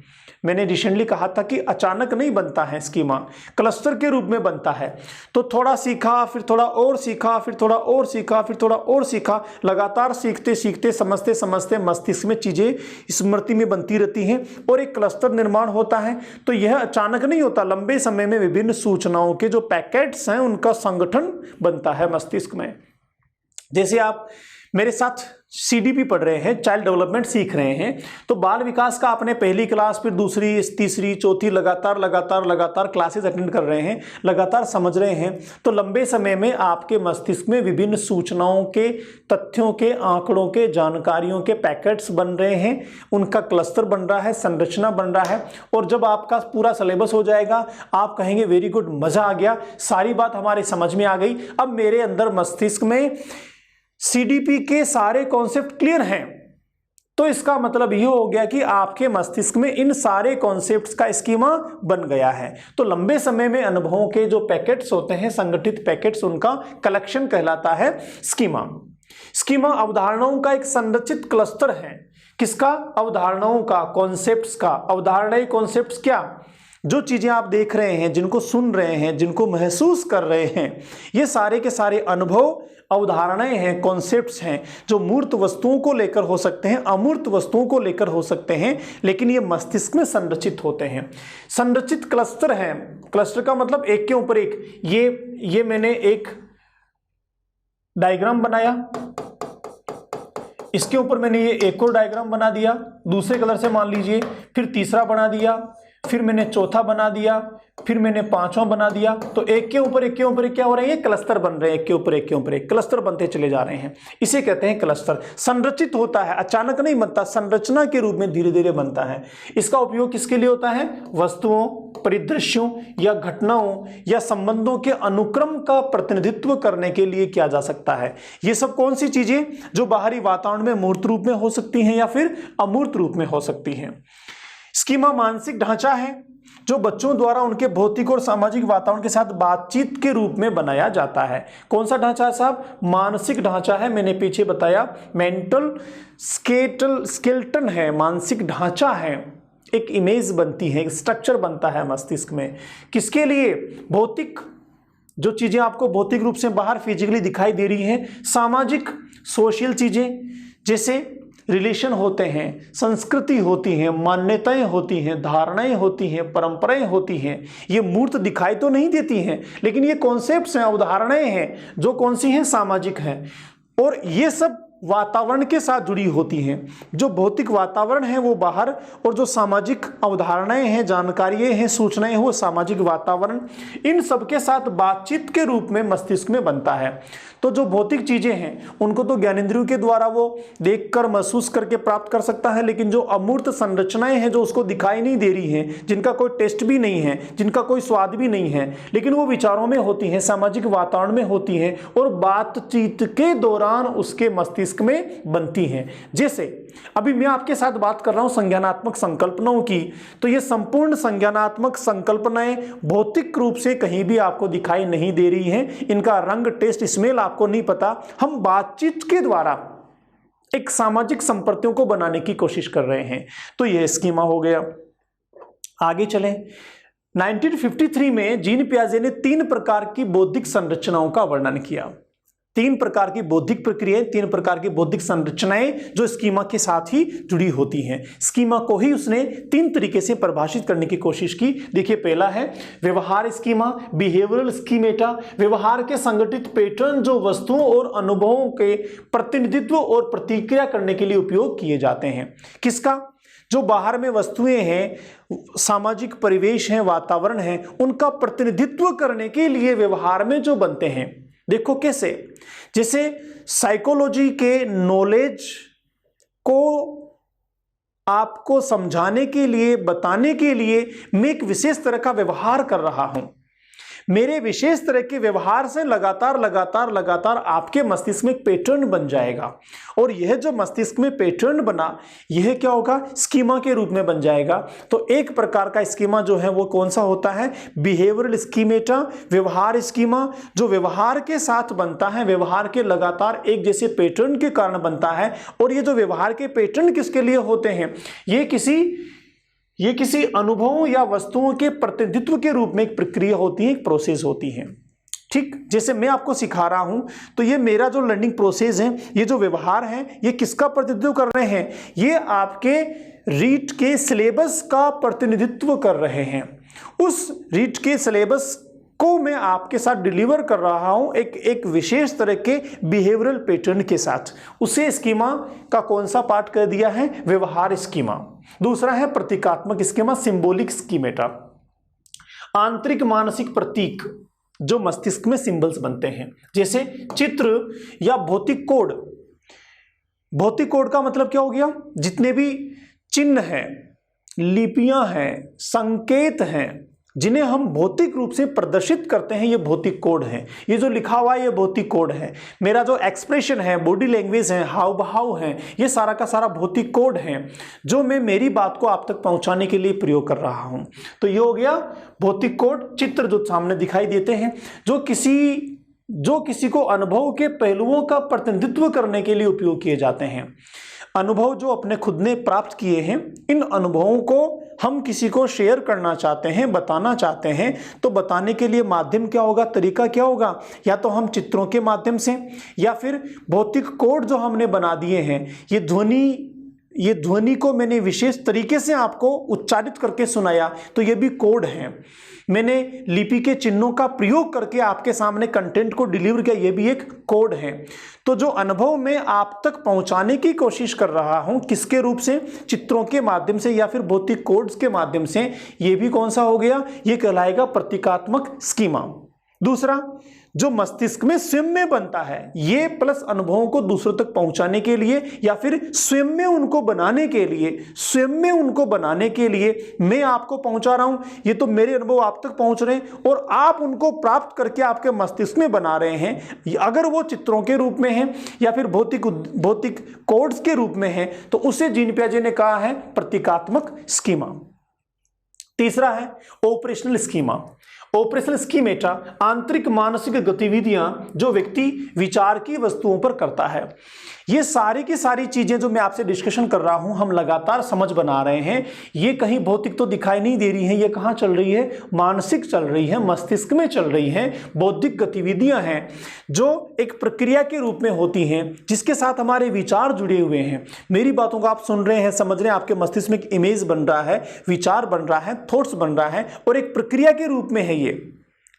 मैंने रिसेंटली कहा था कि अचानक नहीं बनता है स्कीमा, क्लस्टर के रूप में बनता है। तो थोड़ा सीखा, फिर थोड़ा और सीखा, फिर थोड़ा और सीखा, फिर थोड़ा और सीखा, लगातार सीखते सीखते, समझते समझते मस्तिष्क में चीजें स्मृति में बनती रहती हैं और एक क्लस्टर निर्माण होता है। तो यह अचानक नहीं होता, लंबे समय में विभिन्न सूचनाओं के जो पैकेट्स हैं उनका संगठन बनता है मस्तिष्क में। जैसे आप मेरे साथ सीडीपी पढ़ रहे हैं, चाइल्ड डेवलपमेंट सीख रहे हैं, तो बाल विकास का आपने पहली क्लास, फिर दूसरी, तीसरी, चौथी, लगातार क्लासेस अटेंड कर रहे हैं, लगातार समझ रहे हैं। तो लंबे समय में आपके मस्तिष्क में विभिन्न सूचनाओं के, तथ्यों के, आंकड़ों के, जानकारियों के पैकेट्स बन रहे हैं, उनका क्लस्टर बन रहा है, संरचना बन रहा है। और जब आपका पूरा सिलेबस हो जाएगा, आप कहेंगे वेरी गुड, मजा आ गया, सारी बात हमारी समझ में आ गई, अब मेरे अंदर मस्तिष्क में सीडीपी के सारे कॉन्सेप्ट क्लियर हैं। तो इसका मतलब यह हो गया कि आपके मस्तिष्क में इन सारे कॉन्सेप्ट्स का स्कीमा बन गया है। तो लंबे समय में अनुभवों के जो पैकेट्स होते हैं, संगठित पैकेट्स, उनका कलेक्शन कहलाता है स्कीमा। स्कीमा अवधारणाओं का एक संरचित क्लस्टर है। किसका? अवधारणाओं का, कॉन्सेप्ट्स का। अवधारणाएं, कॉन्सेप्ट्स क्या? जो चीजें आप देख रहे हैं, जिनको सुन रहे हैं, जिनको महसूस कर रहे हैं, ये सारे के सारे अनुभव अवधारणाएं हैं, कॉन्सेप्ट्स हैं, जो मूर्त वस्तुओं को लेकर हो सकते हैं, अमूर्त वस्तुओं को लेकर हो सकते हैं, लेकिन ये मस्तिष्क में संरचित होते हैं। संरचित क्लस्टर है। क्लस्टर का मतलब एक के ऊपर एक। ये मैंने एक डायग्राम बनाया, इसके ऊपर मैंने ये एक और डायग्राम बना दिया, दूसरे कलर से मान लीजिए, फिर तीसरा बना दिया, फिर मैंने चौथा बना दिया, फिर मैंने पांचवां बना दिया। तो एक के ऊपर एक के ऊपर एक क्या हो रहा है? ये क्लस्टर बन रहे हैं, एक के ऊपर एक के ऊपर एक क्लस्टर बनते चले जा रहे हैं। इसे कहते हैं क्लस्टर। संरचित होता है, अचानक नहीं बनता, संरचना के रूप में धीरे धीरे बनता है। इसका उपयोग किसके लिए होता है? वस्तुओं, परिदृश्यों या घटनाओं या संबंधों के अनुक्रम का प्रतिनिधित्व करने के लिए किया जा सकता है। ये सब कौन सी चीजें? जो बाहरी वातावरण में मूर्त रूप में हो सकती हैं या फिर अमूर्त रूप में हो सकती हैं। स्कीमा मानसिक ढांचा है। जो बच्चों द्वारा उनके भौतिक और सामाजिक वातावरण के साथ बातचीत के रूप में बनाया जाता है। कौन सा ढांचा है साहब? मानसिक ढांचा है। मैंने पीछे बताया मेंटल स्केलेटन है, मानसिक ढांचा है। एक इमेज बनती है, एक स्ट्रक्चर बनता है मस्तिष्क में। किसके लिए? भौतिक, जो चीजें आपको भौतिक रूप से बाहर फिजिकली दिखाई दे रही हैं, सामाजिक सोशल चीजें, जैसे रिलेशन होते हैं, संस्कृति होती है, मान्यताएं होती हैं, धारणाएं होती हैं, परंपराएं होती हैं। ये मूर्त दिखाई तो नहीं देती हैं, लेकिन ये कॉन्सेप्ट्स हैं, अवधारणाएं हैं, जो कौन सी हैं? सामाजिक हैं। और ये सब वातावरण के साथ जुड़ी होती हैं। जो भौतिक वातावरण है वो बाहर, और जो सामाजिक अवधारणाएं हैं, जानकारियां हैं, सूचनाएं हैं, वो सामाजिक वातावरण, इन सब के साथ बातचीत के रूप में मस्तिष्क में बनता है। तो जो भौतिक चीजें हैं उनको तो ज्ञानेंद्रियों के द्वारा वो देखकर महसूस करके प्राप्त कर सकता है, लेकिन जो अमूर्त संरचनाएं हैं, जो उसको दिखाई नहीं दे रही हैं, जिनका कोई टेस्ट भी नहीं है, जिनका कोई स्वाद भी नहीं है, लेकिन वो विचारों में होती हैं, सामाजिक वातावरण में होती हैं और बातचीत के दौरान उसके मस्तिष्क में बनती हैं। जैसे अभी मैं आपके साथ बात कर रहा हूं संज्ञानात्मक संकल्पनाओं की, तो ये संपूर्ण संज्ञानात्मक संकल्पनाएं भौतिक रूप से कहीं भी आपको दिखाई नहीं दे रही हैं। इनका रंग, टेस्ट, स्मेल आपको नहीं पता। हम बातचीत के द्वारा एक सामाजिक संपर्कों को बनाने की कोशिश कर रहे हैं। तो यह स्कीमा हो गया। आगे चलें। 1953 में जीन पियाजे ने 3 प्रकार की बौद्धिक संरचनाओं का वर्णन किया। 3 प्रकार की बौद्धिक प्रक्रियाएं, 3 प्रकार की बौद्धिक संरचनाएं जो स्कीमा के साथ ही जुड़ी होती हैं। स्कीमा को ही उसने 3 तरीके से परिभाषित करने की कोशिश की। देखिए, पहला है व्यवहार स्कीमा, बिहेवियरल स्कीमेटा। व्यवहार के संगठित पैटर्न जो वस्तुओं और अनुभवों के प्रतिनिधित्व और प्रतिक्रिया करने के लिए उपयोग किए जाते हैं। किसका? जो बाहर में वस्तुएं हैं, सामाजिक परिवेश है, वातावरण है, उनका प्रतिनिधित्व करने के लिए व्यवहार में जो बनते हैं। देखो कैसे, जैसे साइकोलॉजी के नॉलेज को आपको समझाने के लिए, बताने के लिए मैं एक विशेष तरह का व्यवहार कर रहा हूं। मेरे विशेष तरह के व्यवहार से लगातार आपके मस्तिष्क में एक पैटर्न बन जाएगा, और यह जो मस्तिष्क में पैटर्न बना, यह क्या होगा? स्कीमा के रूप में बन जाएगा। तो एक प्रकार का स्कीमा जो है वो कौन सा होता है? बिहेवियरल स्कीमेटा, व्यवहार स्कीमा, जो व्यवहार के साथ बनता है, व्यवहार के लगातार एक जैसे पैटर्न के कारण बनता है। और ये जो व्यवहार के पैटर्न किसके लिए होते हैं? ये किसी अनुभवों या वस्तुओं के प्रतिनिधित्व के रूप में एक प्रक्रिया होती है, एक प्रोसेस होती है। ठीक, जैसे मैं आपको सिखा रहा हूं, तो ये मेरा जो लर्निंग प्रोसेस है, ये जो व्यवहार है, ये किसका प्रतिनिधित्व कर रहे हैं? ये आपके रीट के सिलेबस का प्रतिनिधित्व कर रहे हैं। उस रीट के सिलेबस को मैं आपके साथ डिलीवर कर रहा हूं एक विशेष तरह के बिहेवियरल पैटर्न के साथ। उसे स्कीमा का कौन सा पार्ट कर दिया है? व्यवहार स्कीमा। दूसरा है प्रतीकात्मक स्कीमा, सिंबॉलिक स्कीमेटा। आंतरिक मानसिक प्रतीक जो मस्तिष्क में सिंबल्स बनते हैं, जैसे चित्र या भौतिक कोड। भौतिक कोड का मतलब क्या हो गया? जितने भी चिन्ह हैं, लिपियां हैं, संकेत हैं, जिन्हें हम भौतिक रूप से प्रदर्शित करते हैं, ये भौतिक कोड है। ये जो लिखा हुआ है ये भौतिक कोड है। मेरा जो एक्सप्रेशन है, बॉडी लैंग्वेज है, हाव भाव है, ये सारा का सारा भौतिक कोड है जो मैं मेरी बात को आप तक पहुंचाने के लिए प्रयोग कर रहा हूं। तो ये हो गया भौतिक कोड। चित्र जो सामने दिखाई देते हैं, जो किसी को अनुभव के पहलुओं का प्रतिनिधित्व करने के लिए उपयोग किए जाते हैं। अनुभव जो अपने खुद ने प्राप्त किए हैं, इन अनुभवों को हम किसी को शेयर करना चाहते हैं, बताना चाहते हैं, तो बताने के लिए माध्यम क्या होगा, तरीका क्या होगा? या तो हम चित्रों के माध्यम से, या फिर भौतिक कोड जो हमने बना दिए हैं। ये ध्वनि को मैंने विशेष तरीके से आपको उच्चारित करके सुनाया, तो ये भी कोड है। मैंने लिपि के चिन्हों का प्रयोग करके आपके सामने कंटेंट को डिलीवर किया, ये भी एक कोड है। तो जो अनुभव मैं आप तक पहुंचाने की कोशिश कर रहा हूं, किसके रूप से? चित्रों के माध्यम से या फिर भौतिक कोड्स के माध्यम से, ये भी कौन सा हो गया? ये कहलाएगा प्रतीकात्मक स्कीमा। दूसरा, जो मस्तिष्क में स्वयं में बनता है, ये प्लस अनुभवों को दूसरों तक पहुंचाने के लिए या फिर स्वयं में उनको बनाने के लिए मैं आपको पहुंचा रहा हूं। ये तो मेरे अनुभव आप तक पहुंच रहे हैं और आप उनको प्राप्त करके आपके मस्तिष्क में बना रहे हैं। अगर वो चित्रों के रूप में है या फिर भौतिक कोड्स के रूप में है, तो उसे जीन पियाजे ने कहा है प्रतीकात्मक स्कीमा। तीसरा है ऑपरेशनल स्कीमा। ऑपरेशनल स्कीमेटा आंतरिक मानसिक गतिविधियां जो व्यक्ति विचार की वस्तुओं पर करता है। ये सारी की सारी चीजें जो मैं आपसे डिस्कशन कर रहा हूं, हम लगातार समझ बना रहे हैं। ये कहीं भौतिक तो दिखाई नहीं दे रही है, ये कहां चल रही है, मानसिक चल रही है, मस्तिष्क में चल रही है। बौद्धिक गतिविधियां हैं जो एक प्रक्रिया के रूप में होती हैं, जिसके साथ हमारे विचार जुड़े हुए हैं। मेरी बातों को आप सुन रहे हैं, समझ रहे हैं, आपके मस्तिष्क में एक इमेज बन रहा है, विचार बन रहा है, थॉट्स बन रहा है, और एक प्रक्रिया के रूप में है। ये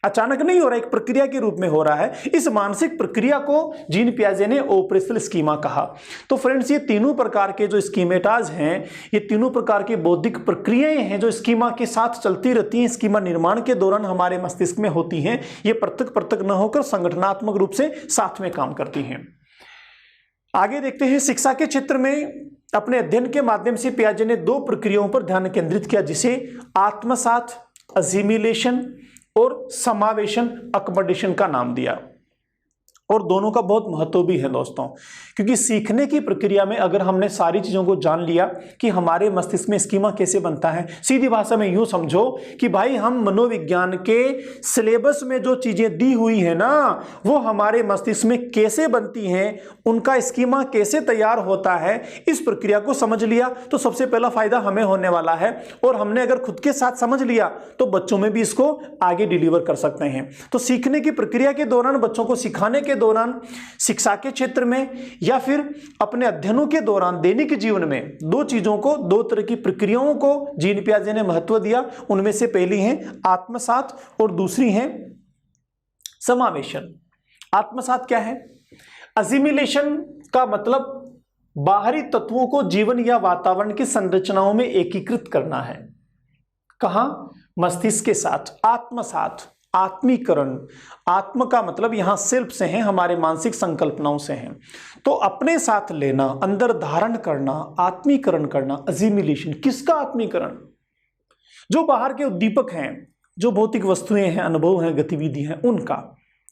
अचानक नहीं हो रहा, एक प्रक्रिया के रूप में हो रहा है। इस मानसिक प्रक्रिया को जीन पियाजे ने ऑपरेशनल स्कीमा कहा। तो फ्रेंड्स, ये तीनों प्रकार के जो स्कीमेटाज हैं, ये तीनों प्रकार की बौद्धिक प्रक्रियाएं हैं जो स्कीमा के साथ चलती रहती हैं, स्कीमा निर्माण के दौरान हमारे मस्तिष्क में होती हैं। ये पृथक पृथक न होकर संगठनात्मक रूप से साथ में काम करती हैं। आगे देखते हैं, शिक्षा के क्षेत्र में अपने अध्ययन के माध्यम से पियाजे ने दो प्रक्रियाओं पर ध्यान केंद्रित किया, जिसे आत्मसात असिमिलेशन और समावेशन अकोमोडेशन का नाम दिया। और दोनों का बहुत महत्व भी है दोस्तों, क्योंकि सीखने की प्रक्रिया में अगर हमने सारी चीज़ों को जान लिया कि हमारे मस्तिष्क में स्कीमा कैसे बनता है, सीधी भाषा में यूँ समझो कि भाई हम मनोविज्ञान के सिलेबस में जो चीज़ें दी हुई है ना, वो हमारे मस्तिष्क में कैसे बनती हैं, उनका स्कीमा कैसे तैयार होता है, इस प्रक्रिया को समझ लिया तो सबसे पहला फायदा हमें होने वाला है। और हमने अगर खुद के साथ समझ लिया तो बच्चों में भी इसको आगे डिलीवर कर सकते हैं। तो सीखने की प्रक्रिया के दौरान, बच्चों को सिखाने के दौरान, शिक्षा के क्षेत्र में या फिर अपने अध्ययनों के दौरान, दैनिक जीवन में दो चीजों को, दो तरह की प्रक्रियाओं को जीन पियाजे ने महत्व दिया। उनमें से पहली है आत्मसात और दूसरी है समावेशन। आत्मसात क्या है? असिमिलेशन का मतलब बाहरी तत्वों को जीवन या वातावरण की संरचनाओं में एकीकृत करना है। कहां? मस्तिष्क के साथ। आत्मसात, आत्मीकरण, आत्म का मतलब यहां सेल्फ से है, हमारे मानसिक संकल्पनाओं से है। तो अपने साथ लेना, अंदर धारण करना, आत्मीकरण करना। असिमिलेशन, किसका आत्मीकरण? जो बाहर के उद्दीपक हैं, जो भौतिक वस्तुएं हैं, अनुभव हैं, गतिविधि हैं, उनका।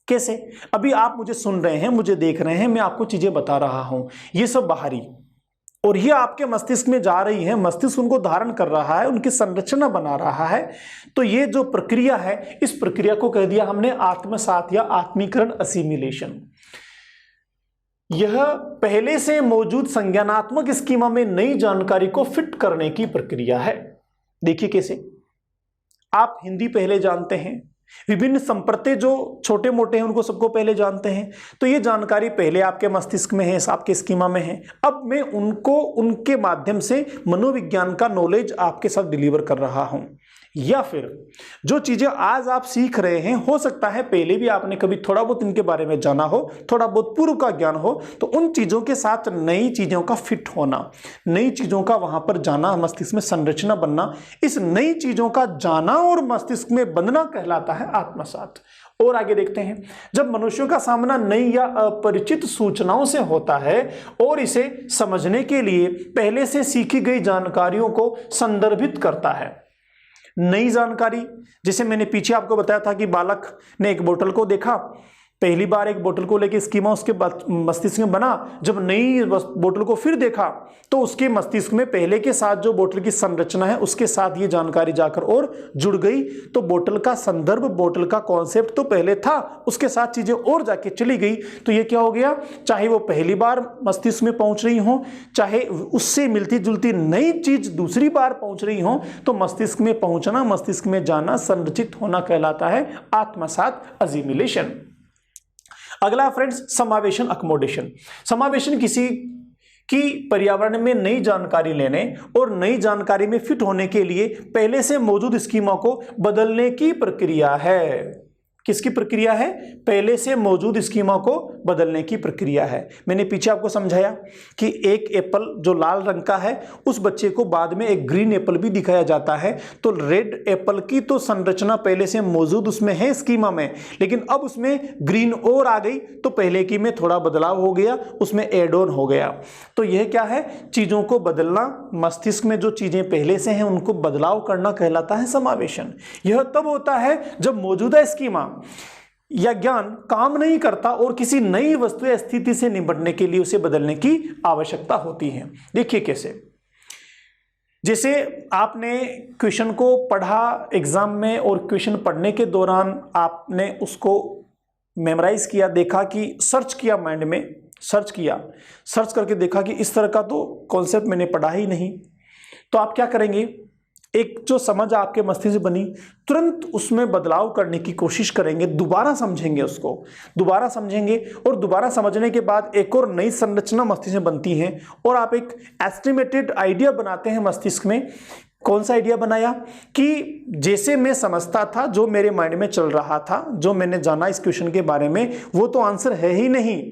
कैसे? अभी आप मुझे सुन रहे हैं, मुझे देख रहे हैं, मैं आपको चीजें बता रहा हूं, ये सब बाहरी, और ये आपके मस्तिष्क में जा रही है, मस्तिष्क उनको धारण कर रहा है, उनकी संरचना बना रहा है। तो ये जो प्रक्रिया है, इस प्रक्रिया को कह दिया हमने आत्मसात या आत्मीकरण, असिमिलेशन। यह पहले से मौजूद संज्ञानात्मक स्कीमा में नई जानकारी को फिट करने की प्रक्रिया है। देखिए कैसे। आप हिंदी पहले जानते हैं, विभिन्न संप्रत्यय जो छोटे मोटे हैं उनको सबको पहले जानते हैं, तो ये जानकारी पहले आपके मस्तिष्क में है, आपके स्कीमा में है। अब मैं उनको, उनके माध्यम से मनोविज्ञान का नॉलेज आपके साथ डिलीवर कर रहा हूं। या फिर जो चीजें आज आप सीख रहे हैं, हो सकता है पहले भी आपने कभी थोड़ा बहुत इनके बारे में जाना हो, थोड़ा बहुत पूर्व का ज्ञान हो, तो उन चीजों के साथ नई चीजों का फिट होना, नई चीजों का वहां पर जाना, मस्तिष्क में संरचना बनना, इस नई चीजों का जाना और मस्तिष्क में बंधना कहलाता है आत्मसात। और आगे देखते हैं, जब मनुष्यों का सामना नई या अपरिचित सूचनाओं से होता है और इसे समझने के लिए पहले से सीखी गई जानकारियों को संदर्भित करता है। नई जानकारी, जैसे मैंने पीछे आपको बताया था कि बालक ने एक बोतल को देखा, पहली बार एक बोतल को लेकर स्कीमा उसके मस्तिष्क में बना। जब नई बोतल को फिर देखा तो उसके मस्तिष्क में पहले के साथ जो बोतल की संरचना है उसके साथ ये जानकारी जाकर और जुड़ गई। तो बोतल का संदर्भ, बोतल का कॉन्सेप्ट तो पहले था, उसके साथ चीजें और जाके चली गई। तो ये क्या हो गया? चाहे वो पहली बार मस्तिष्क में पहुंच रही हो, चाहे उससे मिलती जुलती नई चीज दूसरी बार पहुंच रही हो, तो मस्तिष्क में पहुंचना, मस्तिष्क में जाना, संरचित होना कहलाता है आत्मसात, असिमिलेशन। अगला फ्रेंड्स, समावेशन, अकोमोडेशन। समावेशन किसी की पर्यावरण में नई जानकारी लेने और नई जानकारी में फिट होने के लिए पहले से मौजूद स्कीमा को बदलने की प्रक्रिया है। किसकी प्रक्रिया है? पहले से मौजूद स्कीमा को बदलने की प्रक्रिया है। मैंने पीछे आपको समझाया कि एक एप्पल जो लाल रंग का है, उस बच्चे को बाद में एक ग्रीन एप्पल भी दिखाया जाता है। तो रेड एप्पल की तो संरचना पहले से मौजूद उसमें है स्कीमा में, लेकिन अब उसमें ग्रीन और आ गई, तो पहले की में थोड़ा बदलाव हो गया, उसमें एड ऑन हो गया। तो यह क्या है? चीजों को बदलना, मस्तिष्क में जो चीजें पहले से हैं उनको बदलाव करना कहलाता है समावेशन। यह तब होता है जब मौजूदा स्कीमा या ज्ञान काम नहीं करता और किसी नई वस्तु या स्थिति से निपटने के लिए उसे बदलने की आवश्यकता होती है। देखिए कैसे। जैसे आपने क्वेश्चन को पढ़ा एग्जाम में और क्वेश्चन पढ़ने के दौरान आपने उसको मेमोराइज किया, देखा कि सर्च किया माइंड में, सर्च करके देखा कि इस तरह का तो कॉन्सेप्ट मैंने पढ़ा ही नहीं, तो आप क्या करेंगे, एक जो समझ आपके मस्तिष्क से बनी तुरंत उसमें बदलाव करने की कोशिश करेंगे, दोबारा समझेंगे उसको, दोबारा समझेंगे और दोबारा समझने के बाद एक और नई संरचना मस्तिष्क में बनती है और आप एक एस्टिमेटेड आइडिया बनाते हैं मस्तिष्क में। कौन सा आइडिया बनाया कि जैसे मैं समझता था, जो मेरे माइंड में चल रहा था, जो मैंने जाना इस क्वेश्चन के बारे में, वो तो आंसर है ही नहीं,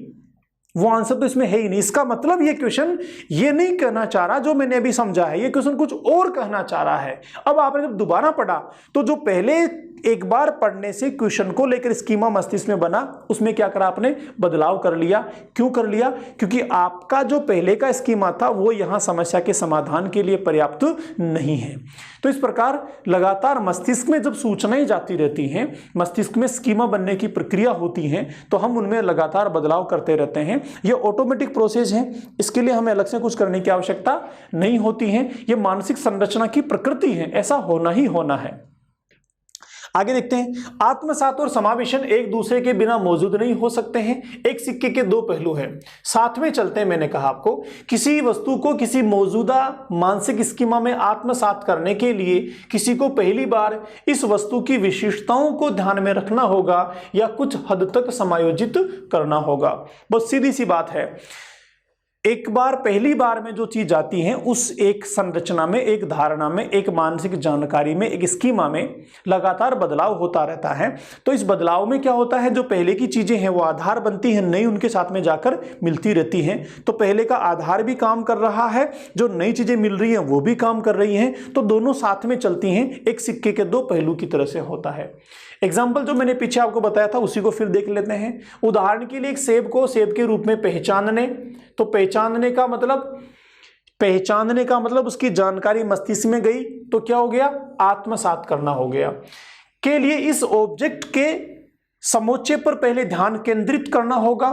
वो आंसर तो इसमें है ही नहीं। इसका मतलब ये क्वेश्चन ये नहीं कहना चाह रहा जो मैंने अभी समझा है, ये क्वेश्चन कुछ और कहना चाह रहा है। अब आपने जब दोबारा पढ़ा तो जो पहले एक बार पढ़ने से क्वेश्चन को लेकर स्कीमा मस्तिष्क में बना, उसमें क्या करा आपने, बदलाव कर लिया। क्यों कर लिया? क्योंकि आपका जो पहले का स्कीमा था वो यहां समस्या के समाधान के लिए पर्याप्त नहीं है। तो इस प्रकार लगातार मस्तिष्क में जब सूचनाएं जाती रहती हैं, मस्तिष्क में स्कीमा बनने की प्रक्रिया होती है, तो हम उनमें लगातार बदलाव करते रहते हैं। ये ऑटोमेटिक प्रोसेस है, इसके लिए हमें अलग से कुछ करने की आवश्यकता नहीं होती है। ये मानसिक संरचना की प्रकृति है, ऐसा होना ही होना है। आगे देखते हैं, आत्मसात और समावेशन एक दूसरे के बिना मौजूद नहीं हो सकते हैं, एक सिक्के के दो पहलू हैं। साथ में चलते हैं। मैंने कहा आपको किसी वस्तु को किसी मौजूदा मानसिक स्कीमा में आत्मसात करने के लिए किसी को पहली बार इस वस्तु की विशिष्टताओं को ध्यान में रखना होगा या कुछ हद तक समायोजित करना होगा। बहुत सीधी सी बात है। एक बार पहली बार में जो चीज आती है उस एक संरचना में, एक धारणा में, एक मानसिक जानकारी में, एक स्कीमा में लगातार बदलाव होता रहता है। तो इस बदलाव में क्या होता है, जो पहले की चीजें हैं वो आधार बनती हैं, नई उनके साथ में जाकर मिलती रहती हैं। तो पहले का आधार भी काम कर रहा है, जो नई चीजें मिल रही हैं वो भी काम कर रही हैं, तो दोनों साथ में चलती हैं, एक सिक्के के दो पहलू की तरह से होता है। एग्जाम्पल जो मैंने पीछे आपको बताया था उसी को फिर देख लेते हैं। उदाहरण के लिए एक सेब को सेब के रूप में पहचानने, तो पहचानने का मतलब उसकी जानकारी मस्तिष्क में गई, तो क्या हो गया, आत्मसात करना हो गया। के लिए इस ऑब्जेक्ट के समोच्चय पर पहले ध्यान केंद्रित करना होगा।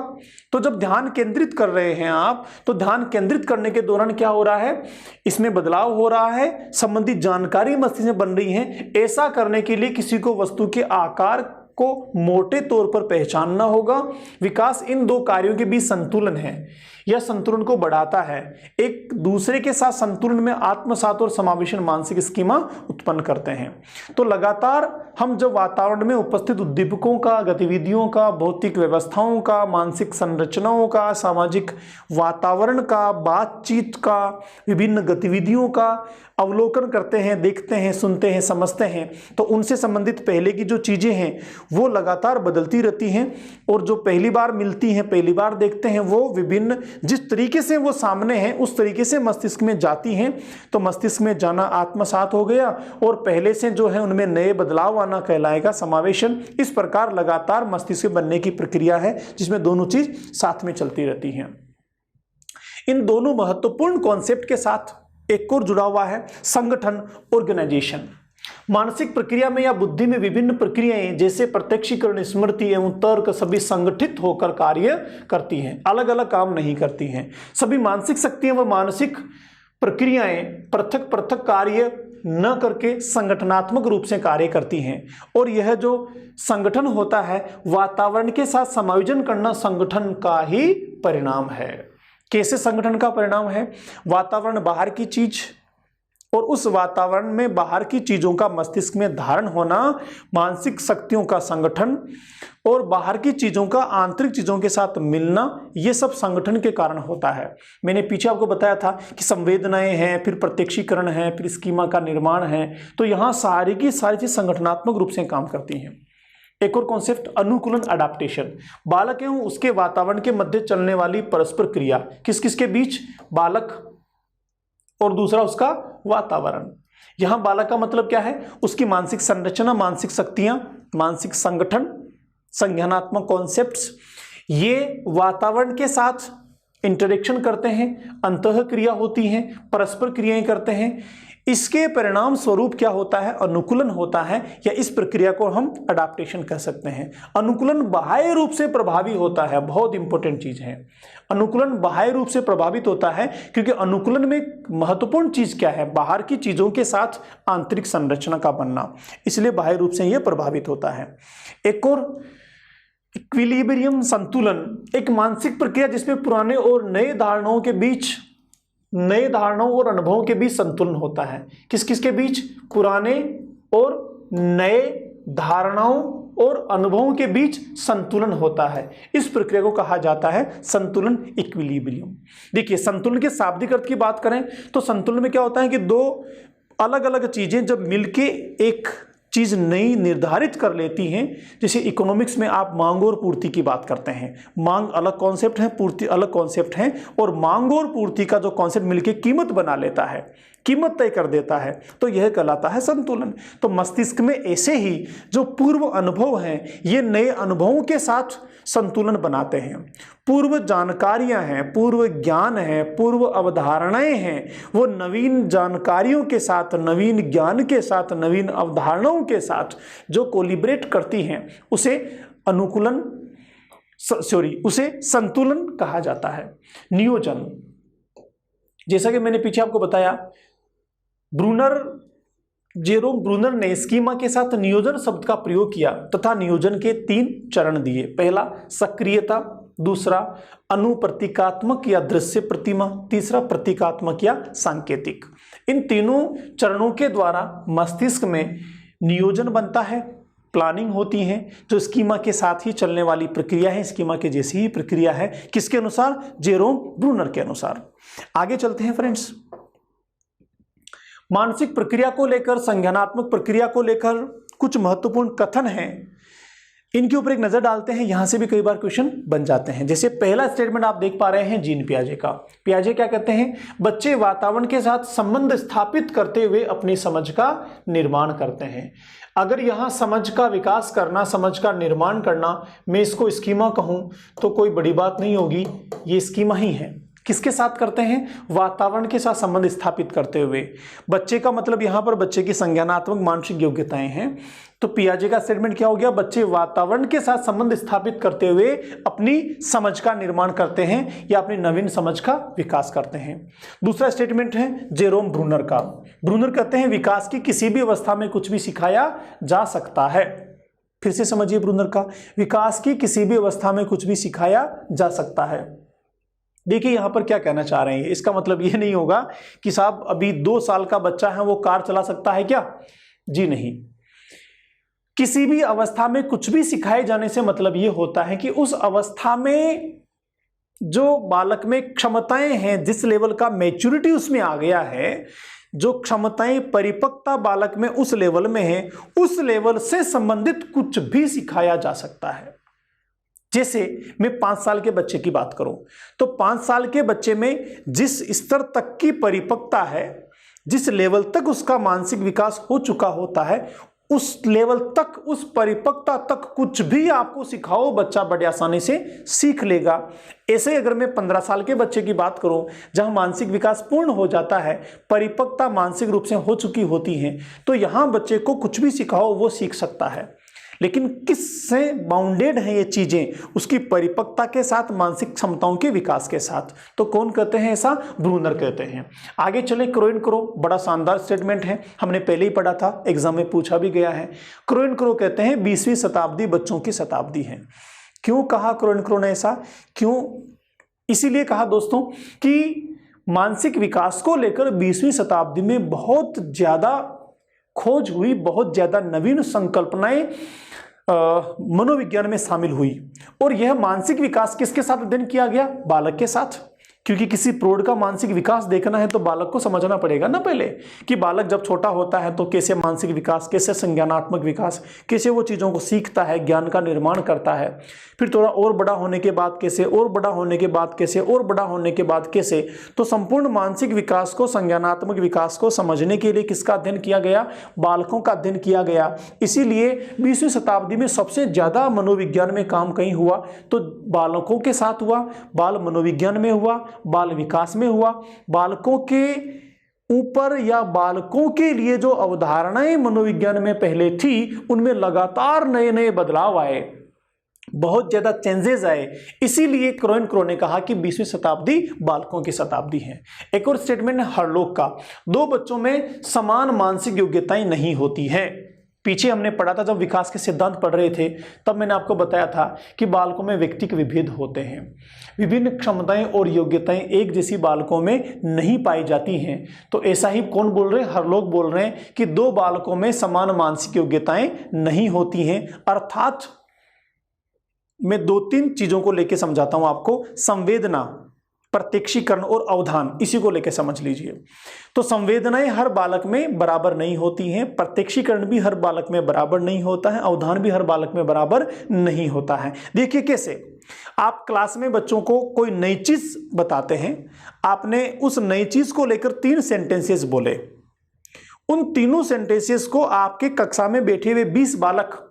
तो जब ध्यान केंद्रित कर रहे हैं आप, तो ध्यान केंद्रित करने के दौरान क्या हो रहा है, इसमें बदलाव हो रहा है, संबंधित जानकारी मस्तिष्क में बन रही है। ऐसा करने के लिए किसी को वस्तु के आकार को मोटे तौर पर पहचानना होगा। विकास इन दो कार्यों के बीच संतुलन है, यह संतुलन को बढ़ाता है। एक दूसरे के साथ संतुलन में आत्मसात और समावेशन मानसिक स्कीमा उत्पन्न करते हैं। तो लगातार हम जब वातावरण में उपस्थित उद्दीपकों का, गतिविधियों का, भौतिक व्यवस्थाओं का, मानसिक संरचनाओं का, सामाजिक वातावरण का, बातचीत का, विभिन्न गतिविधियों का अवलोकन करते हैं, देखते हैं, सुनते हैं, समझते हैं, तो उनसे संबंधित पहले की जो चीजें हैं वो लगातार बदलती रहती हैं। और जो पहली बार मिलती हैं, पहली बार देखते हैं, वो विभिन्न जिस तरीके से वो सामने हैं उस तरीके से मस्तिष्क में जाती हैं। तो मस्तिष्क में जाना आत्मसात हो गया और पहले से जो है उनमें नए बदलाव आना कहलाएगा समावेशन। इस प्रकार लगातार मस्तिष्क बनने की प्रक्रिया है जिसमें दोनों चीज साथ में चलती रहती हैं। इन दोनों महत्वपूर्ण कॉन्सेप्ट के साथ एक और जुड़ा हुआ है संगठन, ऑर्गेनाइजेशन। मानसिक प्रक्रिया में या बुद्धि में विभिन्न प्रक्रियाएं जैसे प्रत्यक्षीकरण, स्मृति एवं तर्क सभी संगठित होकर कार्य करती हैं, अलग अलग काम नहीं करती हैं। सभी मानसिक शक्तियां व मानसिक प्रक्रियाएं पृथक पृथक कार्य न करके संगठनात्मक रूप से कार्य करती हैं। और यह जो संगठन होता है, वातावरण के साथ समायोजन करना संगठन का ही परिणाम है। कैसे संगठन का परिणाम है? वातावरण बाहर की चीज और उस वातावरण में बाहर की चीजों का मस्तिष्क में धारण होना, मानसिक शक्तियों का संगठन और बाहर की चीजों का आंतरिक चीजों के साथ मिलना, ये सब संगठन के कारण होता है। मैंने पीछे आपको बताया था कि संवेदनाएं हैं, फिर प्रत्यक्षीकरण है, फिर स्कीमा का निर्माण है। तो यहाँ सारी की सारी चीज संगठनात्मक रूप से काम करती हैं। एक और कॉन्सेप्ट अनुकूलन, अडाप्टेशन। बालक एवं उसके वातावरण के मध्य चलने वाली परस्पर क्रिया, किस किस के बीच? बालक और दूसरा उसका वातावरण। यहां बालक का मतलब क्या है? उसकी मानसिक संरचना, मानसिक शक्तियां, मानसिक संगठन, संज्ञानात्मक कॉन्सेप्ट्स, ये वातावरण के साथ इंटरेक्शन करते हैं, अंतः क्रिया होती है, परस्पर क्रियाएं करते हैं। इसके परिणाम स्वरूप क्या होता है? अनुकूलन होता है, या इस प्रक्रिया को हम अडाप्टेशन कह सकते हैं। अनुकूलन बाह्य रूप से प्रभावी होता है, बहुत इंपॉर्टेंट चीज है। अनुकूलन बाह्य रूप से प्रभावित होता है क्योंकि अनुकूलन में महत्वपूर्ण चीज क्या है? बाहर की चीजों के साथ आंतरिक संरचना का बनना, इसलिए बाह्य रूप से यह प्रभावित होता है। एक और इक्विलिब्रियम, संतुलन, एक मानसिक प्रक्रिया जिसमें पुराने और नए धारणाओं के बीच, नए धारणाओं और अनुभवों के बीच संतुलन होता है। किस किस के बीच? पुराने और नए धारणाओं और अनुभवों के बीच संतुलन होता है। इस प्रक्रिया को कहा जाता है संतुलन, इक्विलिब्रियम। देखिए, संतुलन के शाब्दिक अर्थ की बात करें तो संतुलन में क्या होता है कि दो अलग अलग चीजें जब मिलके एक चीज नई निर्धारित कर लेती हैं। जैसे इकोनॉमिक्स में आप मांग और पूर्ति की बात करते हैं, मांग अलग कॉन्सेप्ट है, पूर्ति अलग कॉन्सेप्ट है, और मांग और पूर्ति का जो कॉन्सेप्ट मिलके कीमत बना लेता है, कीमत तय कर देता है, तो यह कहलाता है संतुलन। तो मस्तिष्क में ऐसे ही जो पूर्व अनुभव हैं, ये नए अनुभवों के साथ संतुलन बनाते हैं। पूर्व जानकारियां हैं, पूर्व ज्ञान है, पूर्व अवधारणाएं हैं, वो नवीन जानकारियों के साथ, नवीन ज्ञान के साथ, नवीन अवधारणाओं के साथ जो कोलिब्रेट करती हैं, उसे अनुकूलन, उसे संतुलन कहा जाता है। नियोजन, जैसा कि मैंने पीछे आपको बताया, जेरोम ब्रूनर ने स्कीमा के साथ नियोजन शब्द का प्रयोग किया तथा नियोजन के 3 चरण दिए। पहला सक्रियता, दूसरा अनुप्रतीकात्मक या दृश्य प्रतिमा, तीसरा प्रतीकात्मक या सांकेतिक। इन तीनों चरणों के द्वारा मस्तिष्क में नियोजन बनता है, प्लानिंग होती है, जो स्कीमा के साथ ही चलने वाली प्रक्रिया है, स्कीमा के जैसी ही प्रक्रिया है। किसके अनुसार? जेरोम ब्रूनर के अनुसार। आगे चलते हैं फ्रेंड्स। मानसिक प्रक्रिया को लेकर, संज्ञानात्मक प्रक्रिया को लेकर कुछ महत्वपूर्ण कथन हैं, इनके ऊपर एक नजर डालते हैं। यहां से भी कई बार क्वेश्चन बन जाते हैं। जैसे पहला स्टेटमेंट आप देख पा रहे हैं जीन पियाजे का। पियाजे क्या कहते हैं? बच्चे वातावरण के साथ संबंध स्थापित करते हुए अपनी समझ का निर्माण करते हैं। अगर यहां समझ का विकास करना, समझ का निर्माण करना, मैं इसको स्कीमा कहूं तो कोई बड़ी बात नहीं होगी, ये स्कीमा ही है। किसके साथ करते हैं? वातावरण के साथ संबंध स्थापित करते हुए। बच्चे का मतलब यहां पर बच्चे की संज्ञानात्मक मानसिक योग्यताएं हैं। तो पियाजे का स्टेटमेंट क्या हो गया? बच्चे वातावरण के साथ संबंध स्थापित करते हुए अपनी समझ का निर्माण करते हैं या अपनी नवीन समझ का विकास करते हैं। दूसरा स्टेटमेंट है जेरोम ब्रूनर का। ब्रूनर कहते हैं विकास की किसी भी अवस्था में कुछ भी सिखाया जा सकता है। फिर से समझिए ब्रूनर का, विकास की किसी भी अवस्था में कुछ भी सिखाया जा सकता है। देखिए यहां पर क्या कहना चाह रहे हैं, इसका मतलब यह नहीं होगा कि साहब अभी 2 साल का बच्चा है वो कार चला सकता है क्या? जी नहीं। किसी भी अवस्था में कुछ भी सिखाए जाने से मतलब यह होता है कि उस अवस्था में जो बालक में क्षमताएं हैं, जिस लेवल का मैच्योरिटी उसमें आ गया है, जो क्षमताएं परिपक्वता बालक में उस लेवल में है, उस लेवल से संबंधित कुछ भी सिखाया जा सकता है। जैसे मैं 5 साल के बच्चे की बात करूं तो 5 साल के बच्चे में जिस स्तर तक की परिपक्वता है, जिस लेवल तक उसका मानसिक विकास हो चुका होता है, उस लेवल तक, उस परिपक्वता तक कुछ भी आपको सिखाओ बच्चा बड़े आसानी से सीख लेगा। ऐसे अगर मैं 15 साल के बच्चे की बात करूं जहां मानसिक विकास पूर्ण हो जाता है, परिपक्वता मानसिक रूप से हो चुकी होती है, तो यहां बच्चे को कुछ भी सिखाओ वो सीख सकता है। लेकिन किससे बाउंडेड है ये चीजें? उसकी परिपक्वता के साथ, मानसिक क्षमताओं के विकास के साथ। तो कौन कहते हैं ऐसा? ब्रूनर कहते हैं। आगे चले, क्रोइन क्रो, बड़ा शानदार स्टेटमेंट है, हमने पहले ही पढ़ा था, एग्जाम में पूछा भी गया है। क्रोइन क्रो कहते हैं 20वीं शताब्दी बच्चों की शताब्दी है। क्यों कहा क्रोइन क्रो ने ऐसा? क्यों? इसीलिए कहा दोस्तों कि मानसिक विकास को लेकर 20वीं शताब्दी में बहुत ज्यादा खोज हुई, बहुत ज्यादा नवीन संकल्पनाएं मनोविज्ञान में शामिल हुई। और यह मानसिक विकास किसके साथ अध्ययन किया गया? बालक के साथ। क्योंकि किसी प्रौढ़ का मानसिक विकास देखना है तो बालक को समझना पड़ेगा ना पहले, कि बालक जब छोटा होता है तो कैसे मानसिक विकास, कैसे संज्ञानात्मक विकास, कैसे वो चीज़ों को सीखता है, ज्ञान का निर्माण करता है। फिर थोड़ा और बड़ा होने के बाद कैसे, और बड़ा होने के बाद कैसे, और बड़ा होने के बाद कैसे। तो संपूर्ण मानसिक विकास को, संज्ञानात्मक विकास को समझने के लिए किसका अध्ययन किया गया? बालकों का अध्ययन किया गया। इसीलिए 20वीं शताब्दी में सबसे ज़्यादा मनोविज्ञान में काम कहीं हुआ तो बालकों के साथ हुआ, बाल मनोविज्ञान में हुआ, बाल विकास में हुआ। बालकों के ऊपर या बालकों के लिए जो अवधारणाएं मनोविज्ञान में पहले थी, उनमें लगातार नए नए बदलाव आए, बहुत ज्यादा चेंजेस आए। इसीलिए क्रोइन क्रो ने कहा कि 20वीं शताब्दी बालकों की शताब्दी है। एक और स्टेटमेंट है हरलोक का, 2 बच्चों में समान मानसिक योग्यताएं नहीं होती है। पीछे हमने पढ़ा था, जब विकास के सिद्धांत पढ़ रहे थे तब मैंने आपको बताया था कि बालकों में व्यक्तिगत विभेद होते हैं, विभिन्न क्षमताएं और योग्यताएं एक जैसी बालकों में नहीं पाई जाती हैं। तो ऐसा ही कौन बोल रहे हैं? हरलोक बोल रहे हैं कि 2 बालकों में समान मानसिक योग्यताएं नहीं होती हैं। अर्थात मैं 2-3 चीजों को लेकर समझाता हूं आपको। संवेदना, प्रत्यक्षीकरण और अवधान, इसी को लेकर समझ लीजिए। तो संवेदनाएं हर बालक में बराबर नहीं होती हैं, प्रत्यक्षीकरण भी हर बालक में बराबर नहीं होता है, अवधान भी हर बालक में बराबर नहीं होता है। देखिए कैसे, आप क्लास में बच्चों को कोई नई चीज बताते हैं, आपने उस नई चीज को लेकर 3 सेंटेंसेस बोले, उन तीनों सेंटेंसेस को आपके कक्षा में बैठे हुए 20 बालक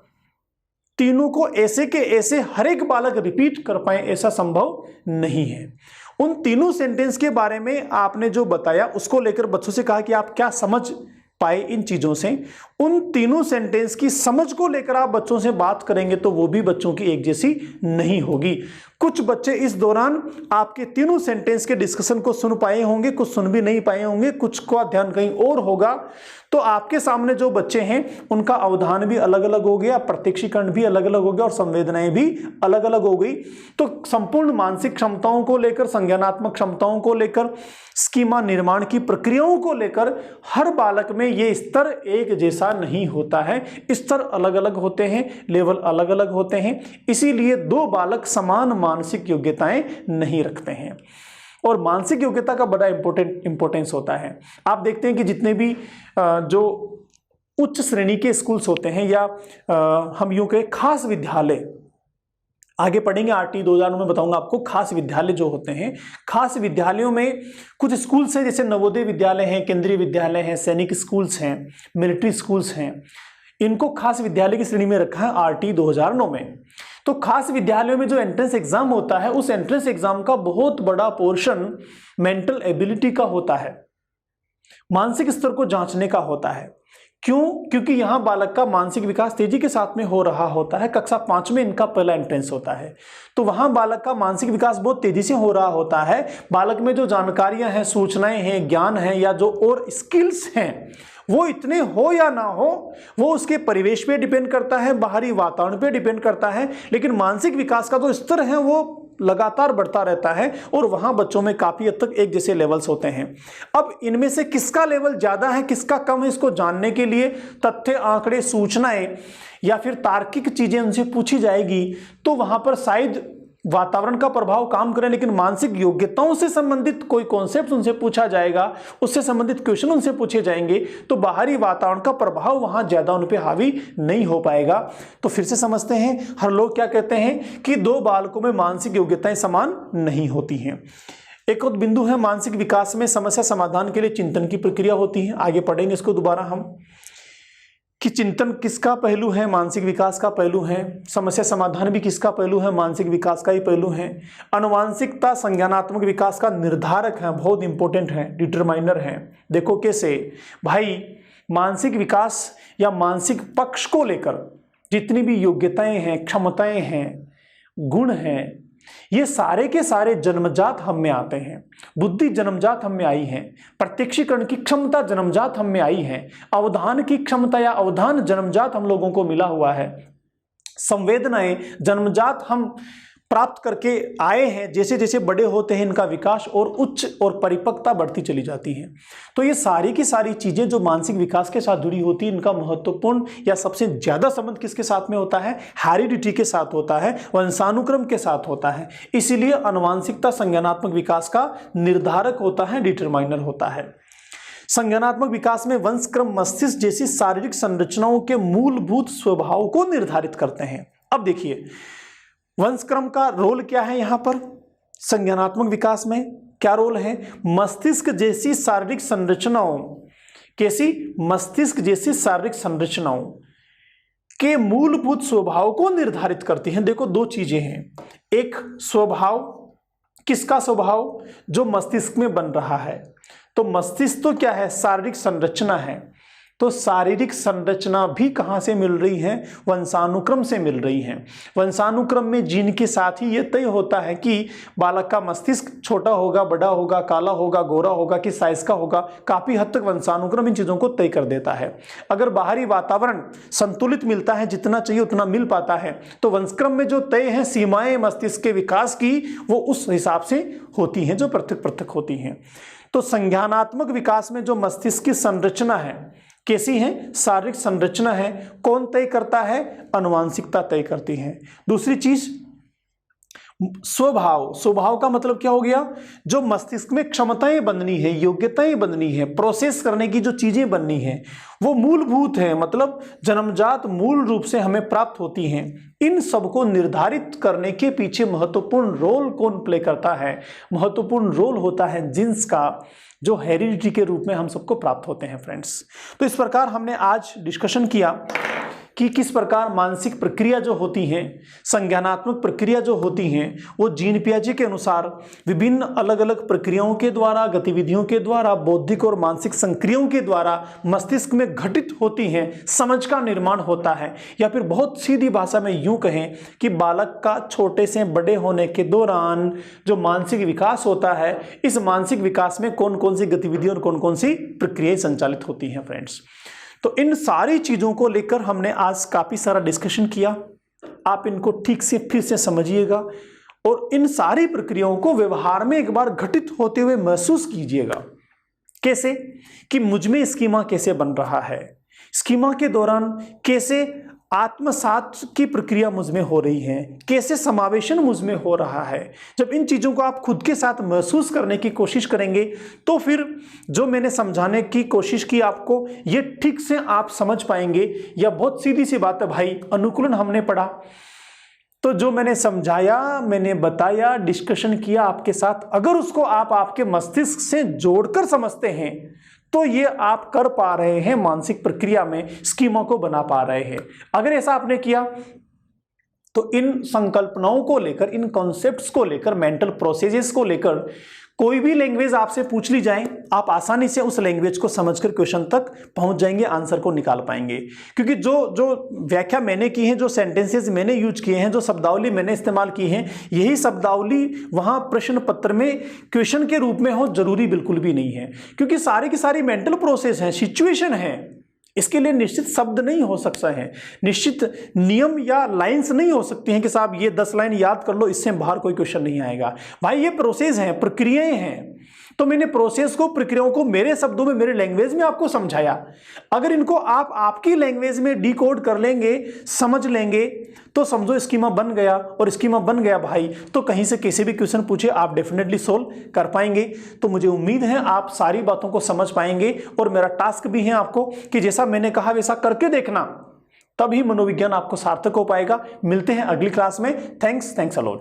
तीनों को ऐसे के ऐसे हर एक बालक रिपीट कर पाए, ऐसा संभव नहीं है। उन तीनों सेंटेंस के बारे में आपने जो बताया उसको लेकर बच्चों से कहा कि आप क्या समझ पाए इन चीजों से। उन तीनों सेंटेंस की समझ को लेकर आप बच्चों से बात करेंगे तो वो भी बच्चों की एक जैसी नहीं होगी। कुछ बच्चे इस दौरान आपके तीनों सेंटेंस के डिस्कशन को सुन पाए होंगे, कुछ सुन भी नहीं पाए होंगे, कुछ का ध्यान कहीं और होगा। तो आपके सामने जो बच्चे हैं उनका अवधान भी अलग अलग हो गया, प्रत्यक्षीकरण भी अलग अलग हो गया और संवेदनाएं भी अलग अलग हो गई। तो संपूर्ण मानसिक क्षमताओं को लेकर, संज्ञानात्मक क्षमताओं को लेकर, स्कीमा निर्माण की प्रक्रियाओं को लेकर हर बालक में ये स्तर एक जैसा नहीं होता है, स्तर अलग अलग होते हैं, लेवल अलग अलग होते हैं। इसीलिए 2 बालक समान मानसिक योग्यताएं नहीं रखते हैं। और मानसिक योग्यता का बड़ा इंपॉर्टेंस होता है। आप देखते हैं कि जितने भी जो उच्च श्रेणी के स्कूल्स होते हैं या हम यूं कहें खास विद्यालय, आगे पढ़ेंगे आरटी 2009 में बताऊंगा आपको, खास विद्यालय जो होते हैं, खास विद्यालयों में कुछ स्कूल्स हैं जैसे नवोदय विद्यालय हैं, केंद्रीय विद्यालय हैं, सैनिक स्कूल्स हैं, मिलिट्री स्कूल्स हैं, इनको खास विद्यालय की श्रेणी में रखा है आरटी 2009 में। तो खास विद्यालयों में जो एंट्रेंस एग्जाम होता है, उस एंट्रेंस एग्जाम का बहुत बड़ा पोर्शन मेंटल एबिलिटी का होता है, मानसिक स्तर को जांचने का होता है। क्यों? क्योंकि यहां बालक का मानसिक विकास तेजी के साथ में हो रहा होता है। कक्षा 5 में इनका पहला एंट्रेंस होता है, तो वहां बालक का मानसिक विकास बहुत तेजी से हो रहा होता है। बालक में जो जानकारियां हैं, सूचनाएं हैं, ज्ञान है या जो और स्किल्स हैं, वो इतने हो या ना हो, वो उसके परिवेश पे डिपेंड करता है, बाहरी वातावरण पे डिपेंड करता है। लेकिन मानसिक विकास का जो स्तर है वो लगातार बढ़ता रहता है और वहां बच्चों में काफी हद तक एक जैसे लेवल्स होते हैं। अब इनमें से किसका लेवल ज्यादा है, किसका कम है, इसको जानने के लिए तथ्य, आंकड़े, सूचनाएं या फिर तार्किक चीजें उनसे पूछी जाएगी, तो वहां पर शायद वातावरण का प्रभाव काम करे, लेकिन मानसिक योग्यताओं से संबंधित कोई कॉन्सेप्ट उनसे पूछा जाएगा, उससे संबंधित क्वेश्चन उनसे पूछे जाएंगे, तो बाहरी वातावरण का प्रभाव वहां ज्यादा उन पे हावी नहीं हो पाएगा। तो फिर से समझते हैं, हर लोग क्या कहते हैं कि 2 बालकों में मानसिक योग्यताएं समान नहीं होती हैं। एक और बिंदु है, मानसिक विकास में समस्या समाधान के लिए चिंतन की प्रक्रिया होती है। आगे पढ़ेंगे इसको दोबारा हम, कि चिंतन किसका पहलू है, मानसिक विकास का पहलू है। समस्या समाधान भी किसका पहलू है, मानसिक विकास का ही पहलू है। अनुवांशिकता संज्ञानात्मक विकास का निर्धारक है, बहुत इंपॉर्टेंट है, डिटरमाइनर है। देखो कैसे भाई, मानसिक विकास या मानसिक पक्ष को लेकर जितनी भी योग्यताएं हैं, क्षमताएं हैं, गुण हैं, ये सारे के सारे जन्मजात हम में आते हैं। बुद्धि जन्मजात हम में आई है, प्रत्यक्षीकरण की क्षमता जन्मजात हम में आई है, अवधान की क्षमता या अवधान जन्मजात हम लोगों को मिला हुआ है, संवेदनाएं जन्मजात हम प्राप्त करके आए हैं, जैसे जैसे बड़े होते हैं इनका विकास और उच्च और परिपक्वता बढ़ती चली जाती है। तो ये सारी की सारी चीजें जो मानसिक विकास के साथ जुड़ी होती है, इनका महत्वपूर्ण या सबसे ज्यादा संबंध किसके साथ में होता है? हेरिडिटी के साथ होता है, वंशानुक्रम के साथ होता है। इसीलिए आनुवंशिकता संज्ञानात्मक विकास का निर्धारक होता है, डिटरमाइनर होता है। संज्ञानात्मक विकास में वंशक्रम मस्तिष्क जैसी शारीरिक संरचनाओं के मूलभूत स्वभाव को निर्धारित करते हैं। अब देखिए वंशक्रम का रोल क्या है यहां पर संज्ञानात्मक विकास में, क्या रोल है? मस्तिष्क जैसी शारीरिक संरचनाओं, कैसी? मस्तिष्क जैसी शारीरिक संरचनाओं के मूलभूत स्वभाव को निर्धारित करती हैं। देखो दो चीजें हैं, एक स्वभाव, किसका स्वभाव? जो मस्तिष्क में बन रहा है। तो मस्तिष्क तो क्या है? शारीरिक संरचना है। तो शारीरिक संरचना भी कहां से मिल रही है? वंशानुक्रम से मिल रही है। वंशानुक्रम में जीन के साथ ही यह तय होता है कि बालक का मस्तिष्क छोटा होगा, बड़ा होगा, काला होगा, गोरा होगा, किस साइज का होगा। काफी हद तक वंशानुक्रम इन चीजों को तय कर देता है। अगर बाहरी वातावरण संतुलित मिलता है, जितना चाहिए उतना मिल पाता है, तो वंशक्रम में जो तय है सीमाएं मस्तिष्क के विकास की, वो उस हिसाब से होती हैं, जो पृथक पृथक होती हैं। तो संज्ञानात्मक विकास में जो मस्तिष्क की संरचना है, कैसी है? शारीरिक संरचना है। कौन तय करता है? आनुवंशिकता तय करती है। दूसरी चीज स्वभाव। स्वभाव का मतलब क्या हो गया? जो मस्तिष्क में क्षमताएं बननी है, योग्यताएं बननी है, प्रोसेस करने की जो चीजें बननी है, वो मूलभूत है, मतलब जन्मजात मूल रूप से हमें प्राप्त होती हैं। इन सबको निर्धारित करने के पीछे महत्वपूर्ण रोल कौन प्ले करता है? महत्वपूर्ण रोल होता है जीन्स का, जो हेरिडिटी के रूप में हम सबको प्राप्त होते हैं फ्रेंड्स। तो इस प्रकार हमने आज डिस्कशन किया कि किस प्रकार मानसिक प्रक्रिया जो होती हैं, संज्ञानात्मक प्रक्रिया जो होती हैं, वो जीन पियाजे के अनुसार विभिन्न अलग अलग प्रक्रियाओं के द्वारा, गतिविधियों के द्वारा, बौद्धिक और मानसिक संक्रियाओं के द्वारा मस्तिष्क में घटित होती हैं, समझ का निर्माण होता है। या फिर बहुत सीधी भाषा में यूं कहें कि बालक का छोटे से बड़े होने के दौरान जो मानसिक विकास होता है, इस मानसिक विकास में कौन कौन सी गतिविधियां और कौन कौन सी प्रक्रियाएं संचालित होती हैं फ्रेंड्स। तो इन सारी चीजों को लेकर हमने आज काफी सारा डिस्कशन किया। आप इनको ठीक से फिर से समझिएगा और इन सारी प्रक्रियाओं को व्यवहार में एक बार घटित होते हुए महसूस कीजिएगा। कैसे? कि मुझ में स्कीमा कैसे बन रहा है, स्कीमा के दौरान कैसे आत्मसात की प्रक्रिया मुझ में हो रही है, कैसे समावेशन मुझ में हो रहा है। जब इन चीज़ों को आप खुद के साथ महसूस करने की कोशिश करेंगे, तो फिर जो मैंने समझाने की कोशिश की आपको, ये ठीक से आप समझ पाएंगे। या बहुत सीधी सी बात है भाई, अनुकूलन हमने पढ़ा, तो जो मैंने समझाया, मैंने बताया, डिस्कशन किया आपके साथ, अगर उसको आप आपके मस्तिष्क से जोड़कर समझते हैं, तो ये आप कर पा रहे हैं, मानसिक प्रक्रिया में स्कीमा को बना पा रहे हैं। अगर ऐसा आपने किया तो इन संकल्पनाओं को लेकर, इन कॉन्सेप्ट्स को लेकर, मेंटल प्रोसेसेस को लेकर कोई भी लैंग्वेज आपसे पूछ ली जाए, आप आसानी से उस लैंग्वेज को समझकर क्वेश्चन तक पहुंच जाएंगे, आंसर को निकाल पाएंगे। क्योंकि जो व्याख्या मैंने की है, जो सेंटेंसेस मैंने यूज किए हैं, जो शब्दावली मैंने इस्तेमाल की है, यही शब्दावली वहां प्रश्न पत्र में क्वेश्चन के रूप में हो जरूरी बिल्कुल भी नहीं है। क्योंकि सारी की सारी मेंटल प्रोसेस है, सिचुएशन है, इसके लिए निश्चित शब्द नहीं हो सकता है, निश्चित नियम या लाइंस नहीं हो सकती हैं कि साहब ये 10 लाइन याद कर लो, इससे बाहर कोई क्वेश्चन नहीं आएगा। भाई ये प्रोसेस है, प्रक्रियाएं हैं। तो मैंने प्रोसेस को, प्रक्रियाओं को मेरे शब्दों में, मेरे लैंग्वेज में आपको समझाया। अगर इनको आप आपकी लैंग्वेज में डिकोड कर लेंगे, समझ लेंगे, तो समझो स्कीमा बन गया। और स्कीमा बन गया भाई, तो कहीं से कैसे भी क्वेश्चन पूछे आप डेफिनेटली सोल्व कर पाएंगे। तो मुझे उम्मीद है आप सारी बातों को समझ पाएंगे। और मेरा टास्क भी है आपको कि जैसा मैंने कहा वैसा करके देखना, तभी मनोविज्ञान आपको सार्थक हो पाएगा। मिलते हैं अगली क्लास में। Thanks a lot.